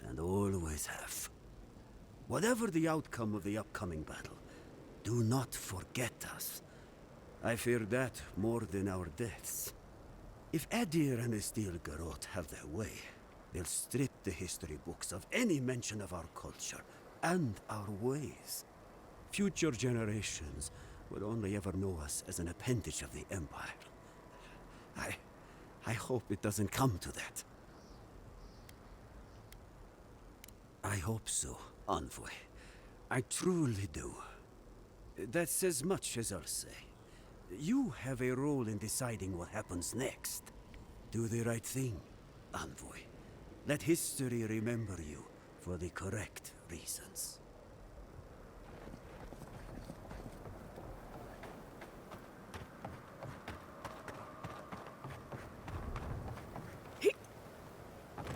Speaker 17: and always have. Whatever the outcome of the upcoming battle, do not forget us. I fear that more than our deaths. If Adir and Estil Garot have their way, they'll strip the history books of any mention of our culture and our ways. Future generations will only ever know us as an appendage of the Empire. I hope it doesn't come to that. I hope so, Envoy. I truly do. That's as much as I'll say. You have a role in deciding what happens next. Do the right thing, Envoy. Let history remember you for the correct reasons.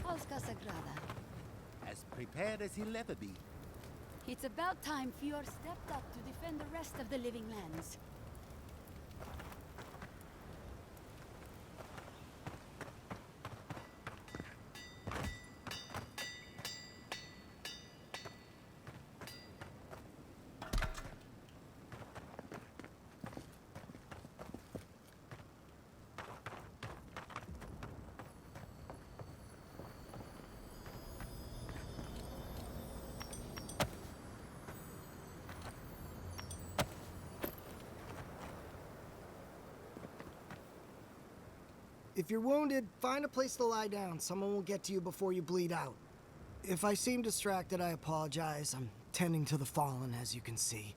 Speaker 18: Polska Sagrada.
Speaker 19: As prepared as he'll ever be.
Speaker 18: It's about time Fior stepped up to defend the rest of the living lands.
Speaker 20: If you're wounded, find a place to lie down. Someone will get to you before you bleed out. If I seem distracted, I apologize. I'm tending to the fallen, as you can see.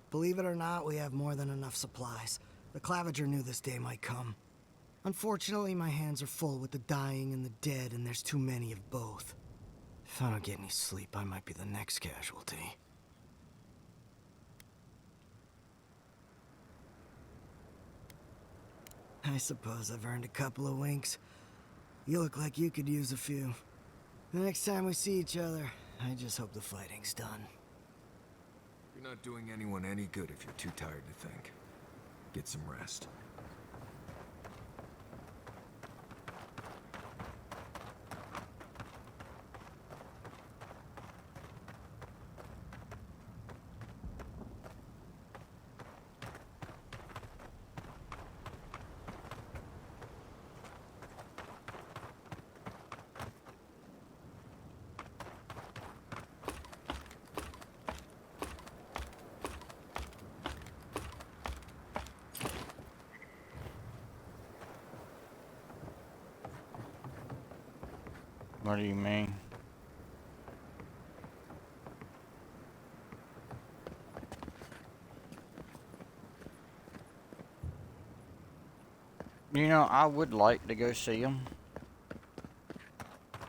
Speaker 20: Believe it or not, we have more than enough supplies. The Clavager knew this day might come. Unfortunately, my hands are full with the dying and the dead, and there's too many of both. If I don't get any sleep, I might be the next casualty. I suppose I've earned a couple of winks. You look like you could use a few. The next time we see each other, I just hope the fighting's done.
Speaker 1: You're not doing anyone any good if you're too tired to think. Get some rest.
Speaker 4: What do you mean? You know, I would like to go see him.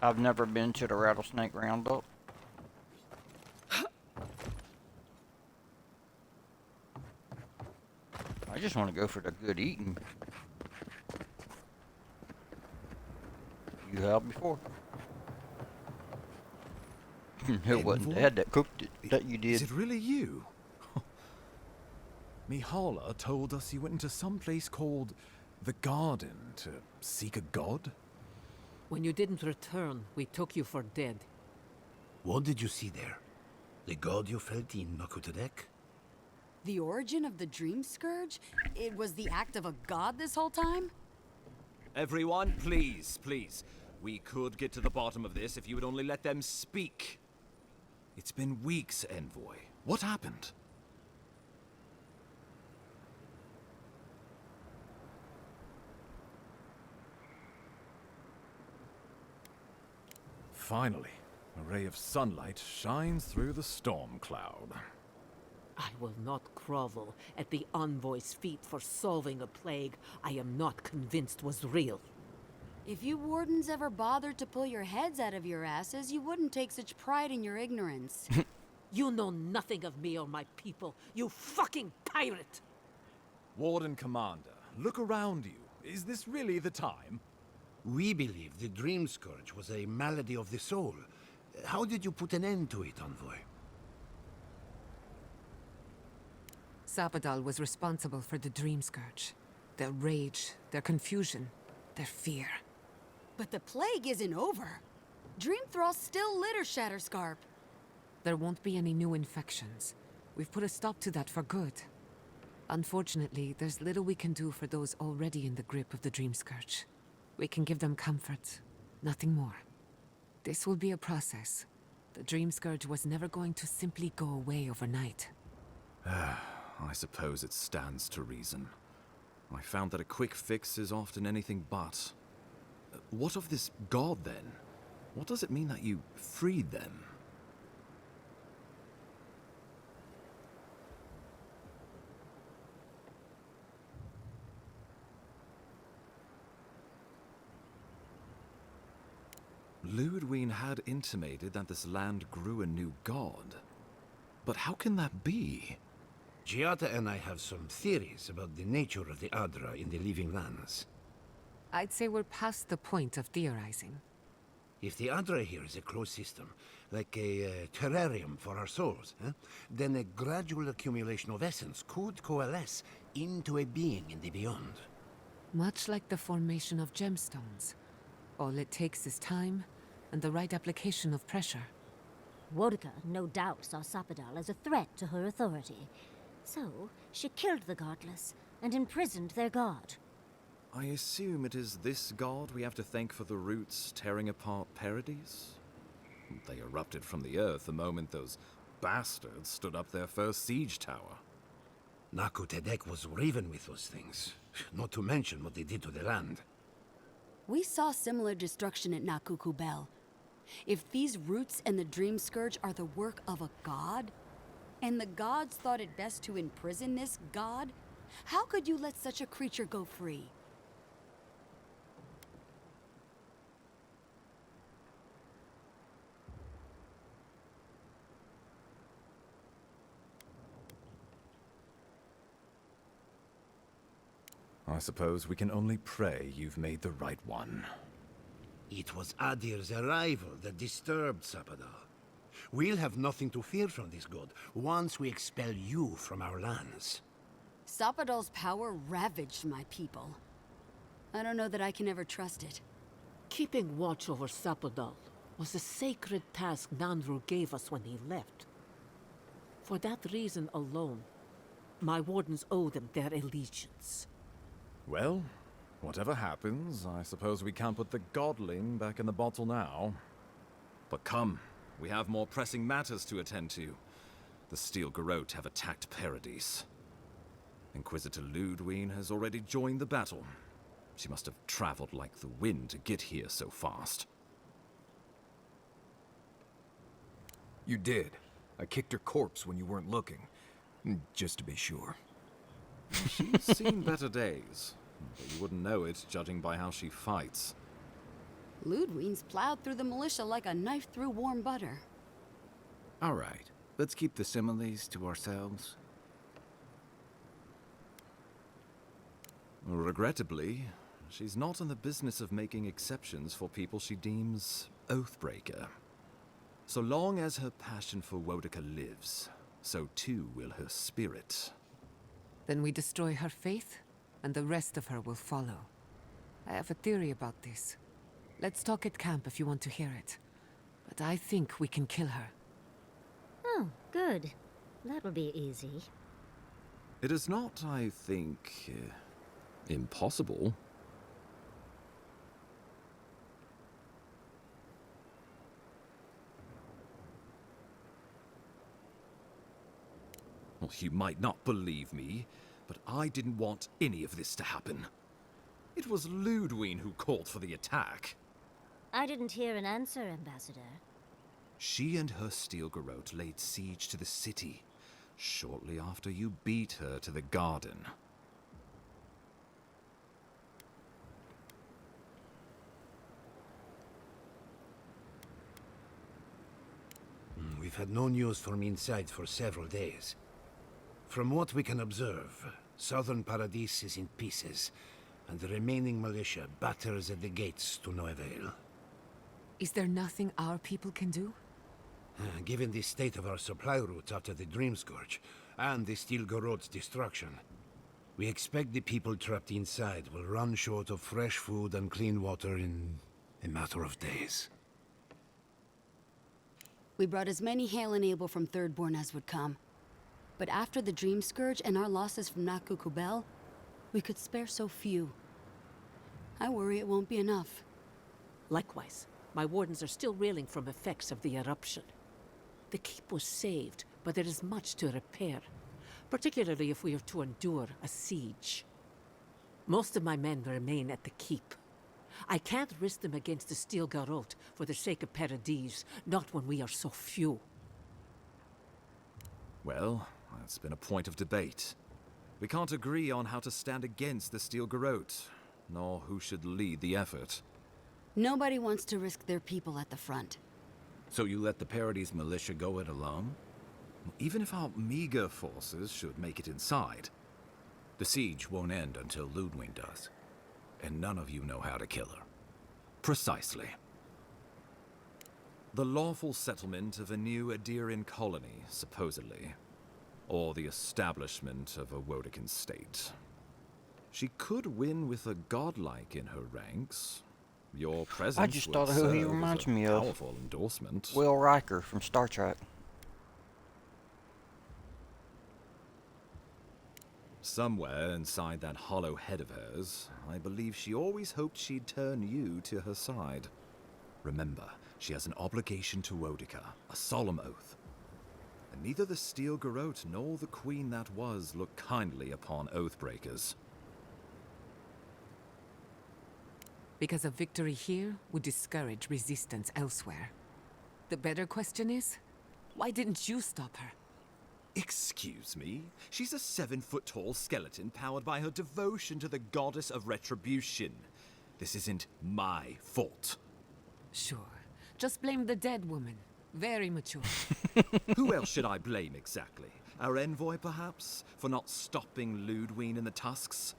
Speaker 4: I've never been to the Rattlesnake Roundup. I just want to go for the good eating. You have before? It wasn't Dad that cooked it, that you did.
Speaker 21: Is it really you? Mihala told us you went into some place called the Garden to seek a god?
Speaker 22: When you didn't return, we took you for dead.
Speaker 23: What did you see there? The god you felt in Makutadek?
Speaker 24: The origin of the Dream Scourge? It was the act of a god this whole time?
Speaker 25: Everyone, please, please. We could get to the bottom of this if you would only let them speak. It's been weeks, Envoy. What happened?
Speaker 21: Finally, a ray of sunlight shines through the storm cloud.
Speaker 22: I will not grovel at the envoy's feet for solving a plague I am not convinced was real.
Speaker 24: If you wardens ever bothered to pull your heads out of your asses, you wouldn't take such pride in your ignorance.
Speaker 22: You know nothing of me or my people, you fucking pirate!
Speaker 21: Warden Commander, look around you. Is this really the time?
Speaker 23: We believe the Dream Scourge was a malady of the soul. How did you put an end to it, Envoy?
Speaker 3: Sapadal was responsible for the Dream Scourge. Their rage, their confusion, their fear.
Speaker 18: But the plague isn't over. Dream Thralls still litter Shatterscarp.
Speaker 3: There won't be any new infections. We've put a stop to that for good. Unfortunately, there's little we can do for those already in the grip of the Dream Scourge. We can give them comfort, nothing more. This will be a process. The Dream Scourge was never going to simply go away overnight.
Speaker 25: I suppose it stands to reason. I found that a quick fix is often anything but. What of this god, then? What does it mean that you freed them? Ludwig had intimated that this land grew a new god. But how can that be?
Speaker 23: Giada and I have some theories about the nature of the Adra in the living lands.
Speaker 3: I'd say we're past the point of theorizing.
Speaker 23: If the Adra here is a closed system, like a terrarium for our souls, then a gradual accumulation of essence could coalesce into a being in the beyond.
Speaker 3: Much like the formation of gemstones. All it takes is time and the right application of pressure.
Speaker 5: Wodka no doubt saw Sapadal as a threat to her authority. So, she killed the godless and imprisoned their god.
Speaker 25: I assume it is this god we have to thank for the roots tearing apart Paradise? They erupted from the earth the moment those bastards stood up their first siege tower.
Speaker 23: Naku Tedek was riven with those things, not to mention what they did to the land.
Speaker 18: We saw similar destruction at Nakuku Bell. If these roots and the Dream Scourge are the work of a god, and the gods thought it best to imprison this god, how could you let such a creature go free?
Speaker 21: I suppose we can only pray you've made the right one.
Speaker 23: It was Adir's arrival that disturbed Sapadal. We'll have nothing to fear from this god once we expel you from our lands.
Speaker 18: Sapadal's power ravaged my people. I don't know that I can ever trust it.
Speaker 22: Keeping watch over Sapadal was a sacred task Nandru gave us when he left. For that reason alone, my wardens owe them their allegiance.
Speaker 21: Well, whatever happens, I suppose we can't put the godling back in the bottle now.
Speaker 25: But come, we have more pressing matters to attend to. The Steel Garrote have attacked Paradise. Inquisitor Ludwig has already joined the battle. She must have traveled like the wind to get here so fast.
Speaker 1: You did. I kicked her corpse when you weren't looking. Just to be sure.
Speaker 25: She's seen better days, but you wouldn't know it judging by how she fights.
Speaker 18: Ludwig's plowed through the militia like a knife through warm butter.
Speaker 2: All right, let's keep the similes to ourselves.
Speaker 25: Regrettably, she's not in the business of making exceptions for people she deems Oathbreaker. So long as her passion for Wodika lives, so too will her spirit.
Speaker 3: Then we destroy her faith, and the rest of her will follow. I have a theory about this. Let's talk at camp if you want to hear it. But I think we can kill her.
Speaker 5: Oh, good. That will be easy.
Speaker 25: It is not, I think, impossible. Well, you might not believe me, but I didn't want any of this to happen. It was Ludwig who called for the attack.
Speaker 5: I didn't hear an answer, Ambassador.
Speaker 25: She and her Steel Garrote laid siege to the city, shortly after you beat her to the garden.
Speaker 23: We've had no news from inside for several days. From what we can observe, southern Paradise is in pieces, and the remaining militia batters at the gates to no avail.
Speaker 3: Is there nothing our people can do?
Speaker 23: Given the state of our supply routes after the Dream Scourge, and the Steel Garot's destruction. We expect the people trapped inside will run short of fresh food and clean water in a matter of days.
Speaker 18: We brought as many Hale and Abel from Thirdborn as would come. But after the Dream Scourge and our losses from Nakukubel, we could spare so few. I worry it won't be enough.
Speaker 22: Likewise, my wardens are still reeling from effects of the eruption. The keep was saved, but there is much to repair, particularly if we are to endure a siege. Most of my men remain at the keep. I can't risk them against the Steel Garot for the sake of Paradis, not when we are so few.
Speaker 25: Well, that's been a point of debate. We can't agree on how to stand against the Steel Garot, nor who should lead the effort.
Speaker 18: Nobody wants to risk their people at the front.
Speaker 2: So you let the Paradis militia go it alone?
Speaker 25: Even if our meager forces should make it inside.
Speaker 2: The siege won't end until Ludwig does. And none of you know how to kill her.
Speaker 25: Precisely. The lawful settlement of a new Adirian colony, supposedly. Or the establishment of a Woedican state. She could win with a godlike in her ranks. Your presence
Speaker 4: I just
Speaker 25: would
Speaker 4: thought of who he
Speaker 25: serve as
Speaker 4: reminds
Speaker 25: a
Speaker 4: me of.
Speaker 25: powerful endorsement.
Speaker 4: Will Riker from Star Trek.
Speaker 25: Somewhere inside that hollow head of hers, I believe she always hoped she'd turn you to her side. Remember, she has an obligation to Woedica, a solemn oath. And neither the Steel Garot nor the Queen that was look kindly upon oathbreakers.
Speaker 3: Because a victory here would discourage resistance elsewhere. The better question is, why didn't you stop her?
Speaker 25: Excuse me? She's a 7-foot-tall skeleton powered by her devotion to the goddess of retribution. This isn't my fault.
Speaker 3: Sure. Just blame the dead woman. Very mature.
Speaker 25: Who else should I blame exactly? Our envoy, perhaps? For not stopping Ludwig in the tusks?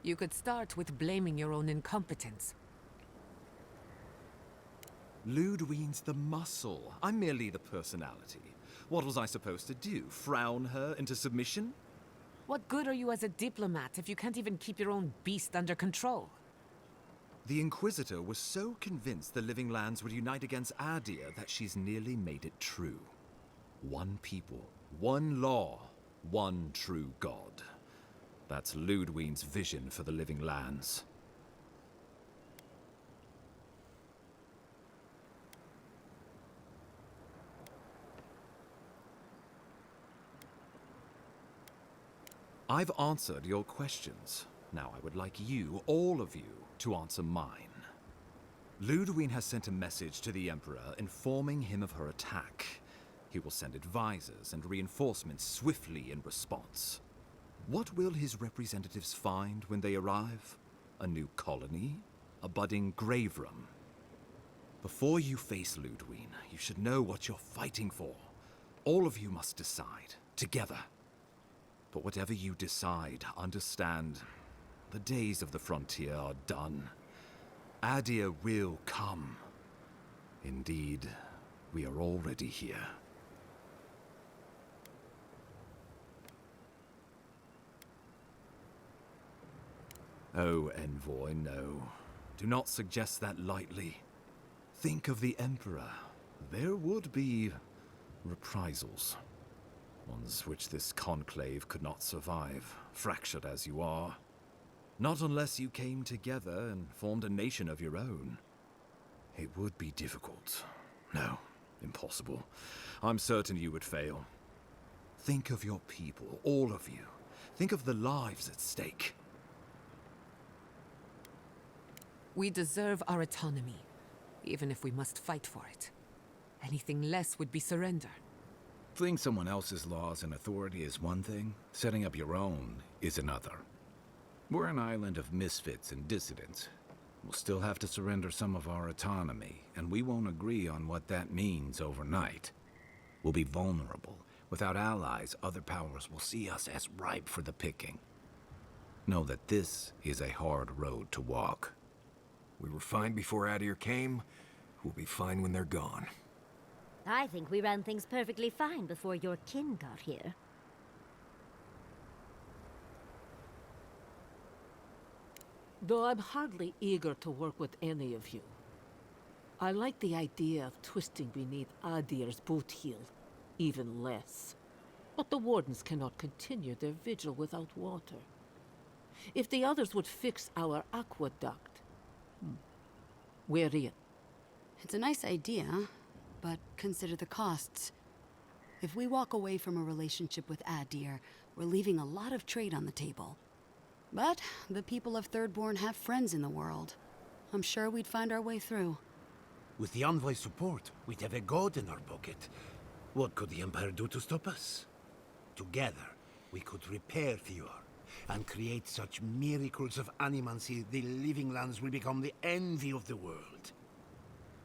Speaker 3: You could start with blaming your own incompetence.
Speaker 25: Ludwig's the muscle. I'm merely the personality. What was I supposed to do? Frown her into submission?
Speaker 3: What good are you as a diplomat if you can't even keep your own beast under control?
Speaker 25: The Inquisitor was so convinced the Living Lands would unite against Adir that she's nearly made it true. One people, one law, one true God. That's Ludwig's vision for the Living Lands. I've answered your questions. Now I would like you, all of you, to answer mine. Ludwig has sent a message to the Emperor informing him of her attack. He will send advisors and reinforcements swiftly in response. What will his representatives find when they arrive? A new colony? A budding grave room? Before you face Ludwig, you should know what you're fighting for. All of you must decide, together. But whatever you decide, understand, the days of the frontier are done. Adir will come. Indeed, we are already here. Oh, Envoy, no. Do not suggest that lightly. Think of the Emperor. There would be reprisals. Ones which this conclave could not survive, fractured as you are. Not unless you came together and formed a nation of your own. It would be difficult. No, impossible. I'm certain you would fail. Think of your people, all of you. Think of the lives at stake.
Speaker 3: We deserve our autonomy, even if we must fight for it. Anything less would be surrender.
Speaker 2: Fleeing someone else's laws and authority is one thing, setting up your own is another. We're an island of misfits and dissidents. We'll still have to surrender some of our autonomy, and we won't agree on what that means overnight. We'll be vulnerable. Without allies, other powers will see us as ripe for the picking. Know that this is a hard road to walk.
Speaker 1: We were fine before Adir came. We'll be fine when they're gone.
Speaker 5: I think we ran things perfectly fine before your kin got here.
Speaker 22: Though I'm hardly eager to work with any of you. I like the idea of twisting beneath Adir's boot heel, even less. But the wardens cannot continue their vigil without water. If the others would fix our aqueduct, we're in.
Speaker 18: It's a nice idea, but consider the costs. If we walk away from a relationship with Adir, we're leaving a lot of trade on the table. But the people of Thirdborn have friends in the world. I'm sure we'd find our way through.
Speaker 23: With the Envoy's support, we'd have a god in our pocket. What could the Empire do to stop us? Together, we could repair Fjord and create such miracles of animancy the living lands will become the envy of the world.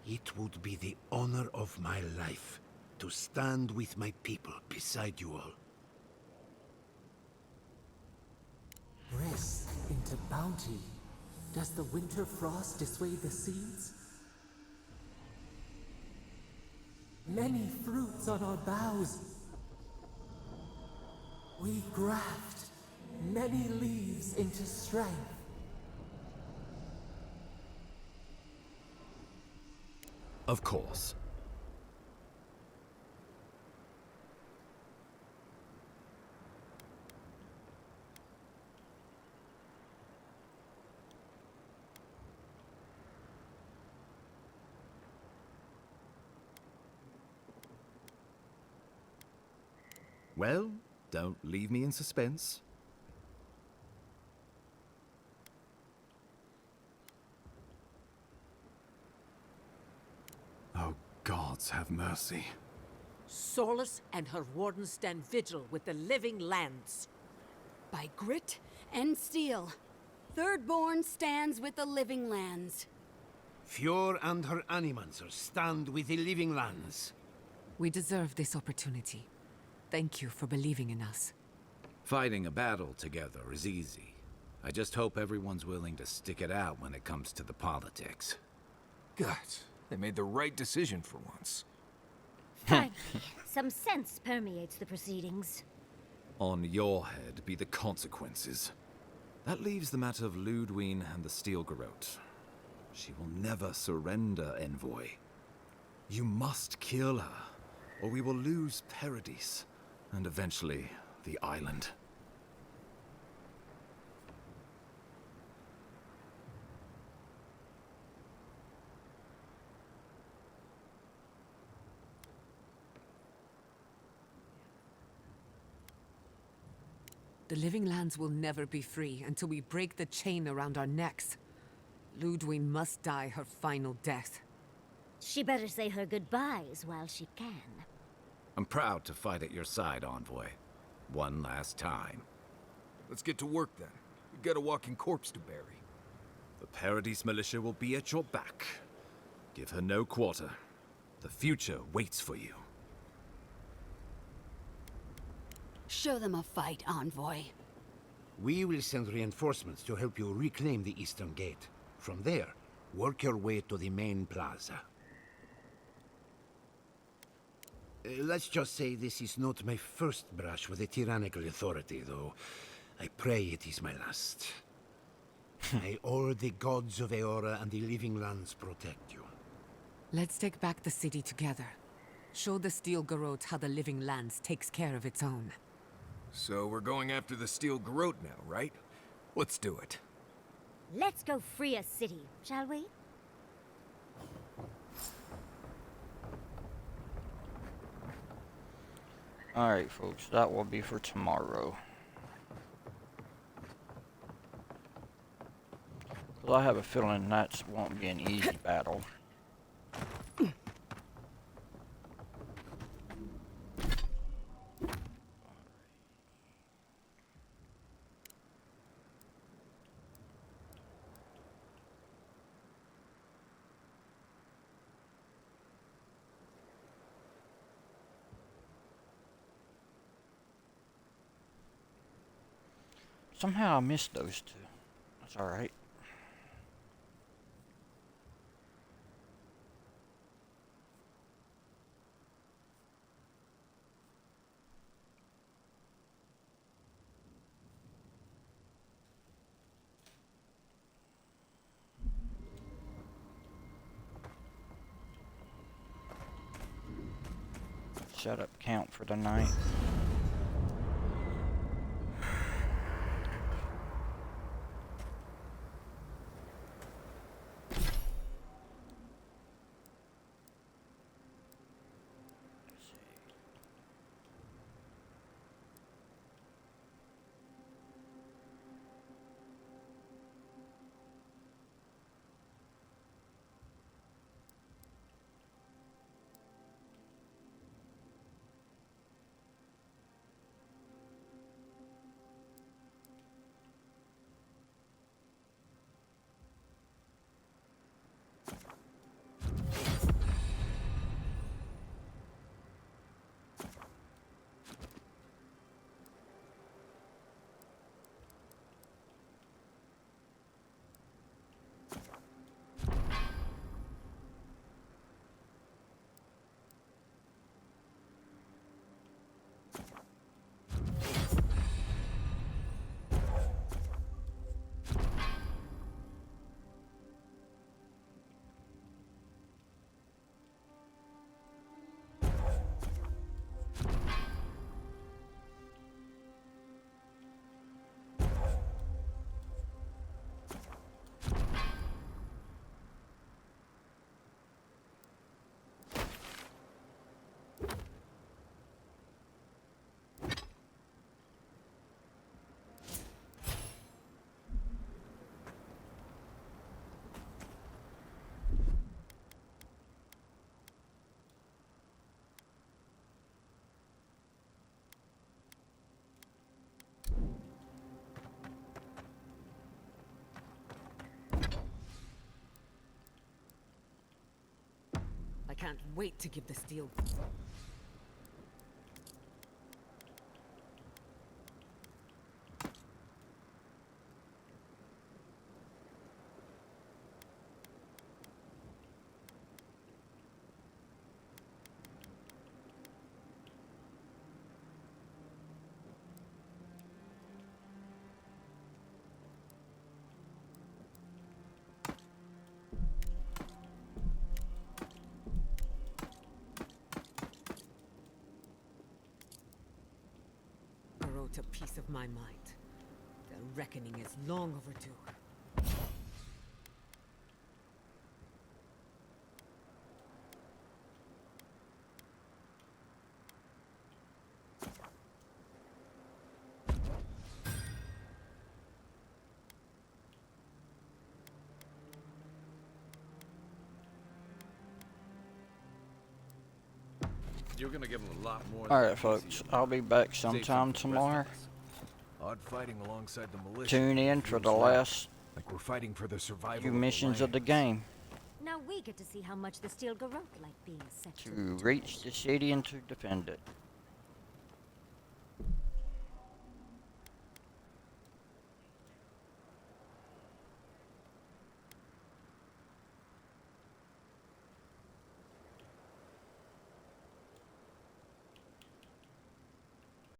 Speaker 23: It would be the honor of my life to stand with my people beside you all.
Speaker 6: Rest into bounty. Does the winter frost dissuade the seeds? Many fruits on our boughs. We graft many leaves into strength.
Speaker 25: Of course. Well, don't leave me in suspense.
Speaker 21: Oh, gods have mercy.
Speaker 22: Solus and her wardens stand vigil with the living lands.
Speaker 18: By grit and steel, Thirdborn stands with the living lands.
Speaker 23: Fjord and her animancers stand with the living lands.
Speaker 3: We deserve this opportunity. Thank you for believing in us.
Speaker 2: Fighting a battle together is easy. I just hope everyone's willing to stick it out when it comes to the politics.
Speaker 1: Guts, they made the right decision for once.
Speaker 5: Finally, some sense permeates the proceedings.
Speaker 25: On your head be the consequences. That leaves the matter of Ludwine and the Steel Garrote. She will never surrender, Envoy. You must kill her, or we will lose Paradis, and eventually the island.
Speaker 3: The living lands will never be free until we break the chain around our necks. Ludwine must die her final death.
Speaker 5: She better say her goodbyes while she can.
Speaker 2: I'm proud to fight at your side, Envoy. One last time.
Speaker 1: Let's get to work then. We've got a walking corpse to bury.
Speaker 25: The Paradis militia will be at your back. Give her no quarter. The future waits for you.
Speaker 18: Show them a fight, Envoy.
Speaker 23: We will send reinforcements to help you reclaim the Eastern Gate. From there, work your way to the main plaza. Let's just say this is not my first brush with a tyrannical authority, though. I pray it is my last. May all the gods of Eora and the living lands protect you.
Speaker 3: Let's take back the city together. Show the Steel Garrote how the living lands takes care of its own.
Speaker 1: So we're going after the Steel Garrote now, right? Let's do it.
Speaker 5: Let's go free a city, shall we?
Speaker 4: Alright, folks, that will be for tomorrow. 'Cause I have a feeling that won't be an easy battle. Somehow I missed those two. That's alright. set up camp for the night.
Speaker 3: I can't wait to give the steel. A piece of my mind. The reckoning is long overdue.
Speaker 25: You're gonna give him a lot more.
Speaker 4: Alright, folks. I'll be back sometime tomorrow.
Speaker 1: Odd fighting alongside the militia.
Speaker 4: Tune in for the last
Speaker 1: like we're fighting for the survival
Speaker 4: few
Speaker 1: of the
Speaker 4: missions of the game
Speaker 5: Now we get to see how much the Steel Garrote like being set
Speaker 4: to reach the city and to defend it.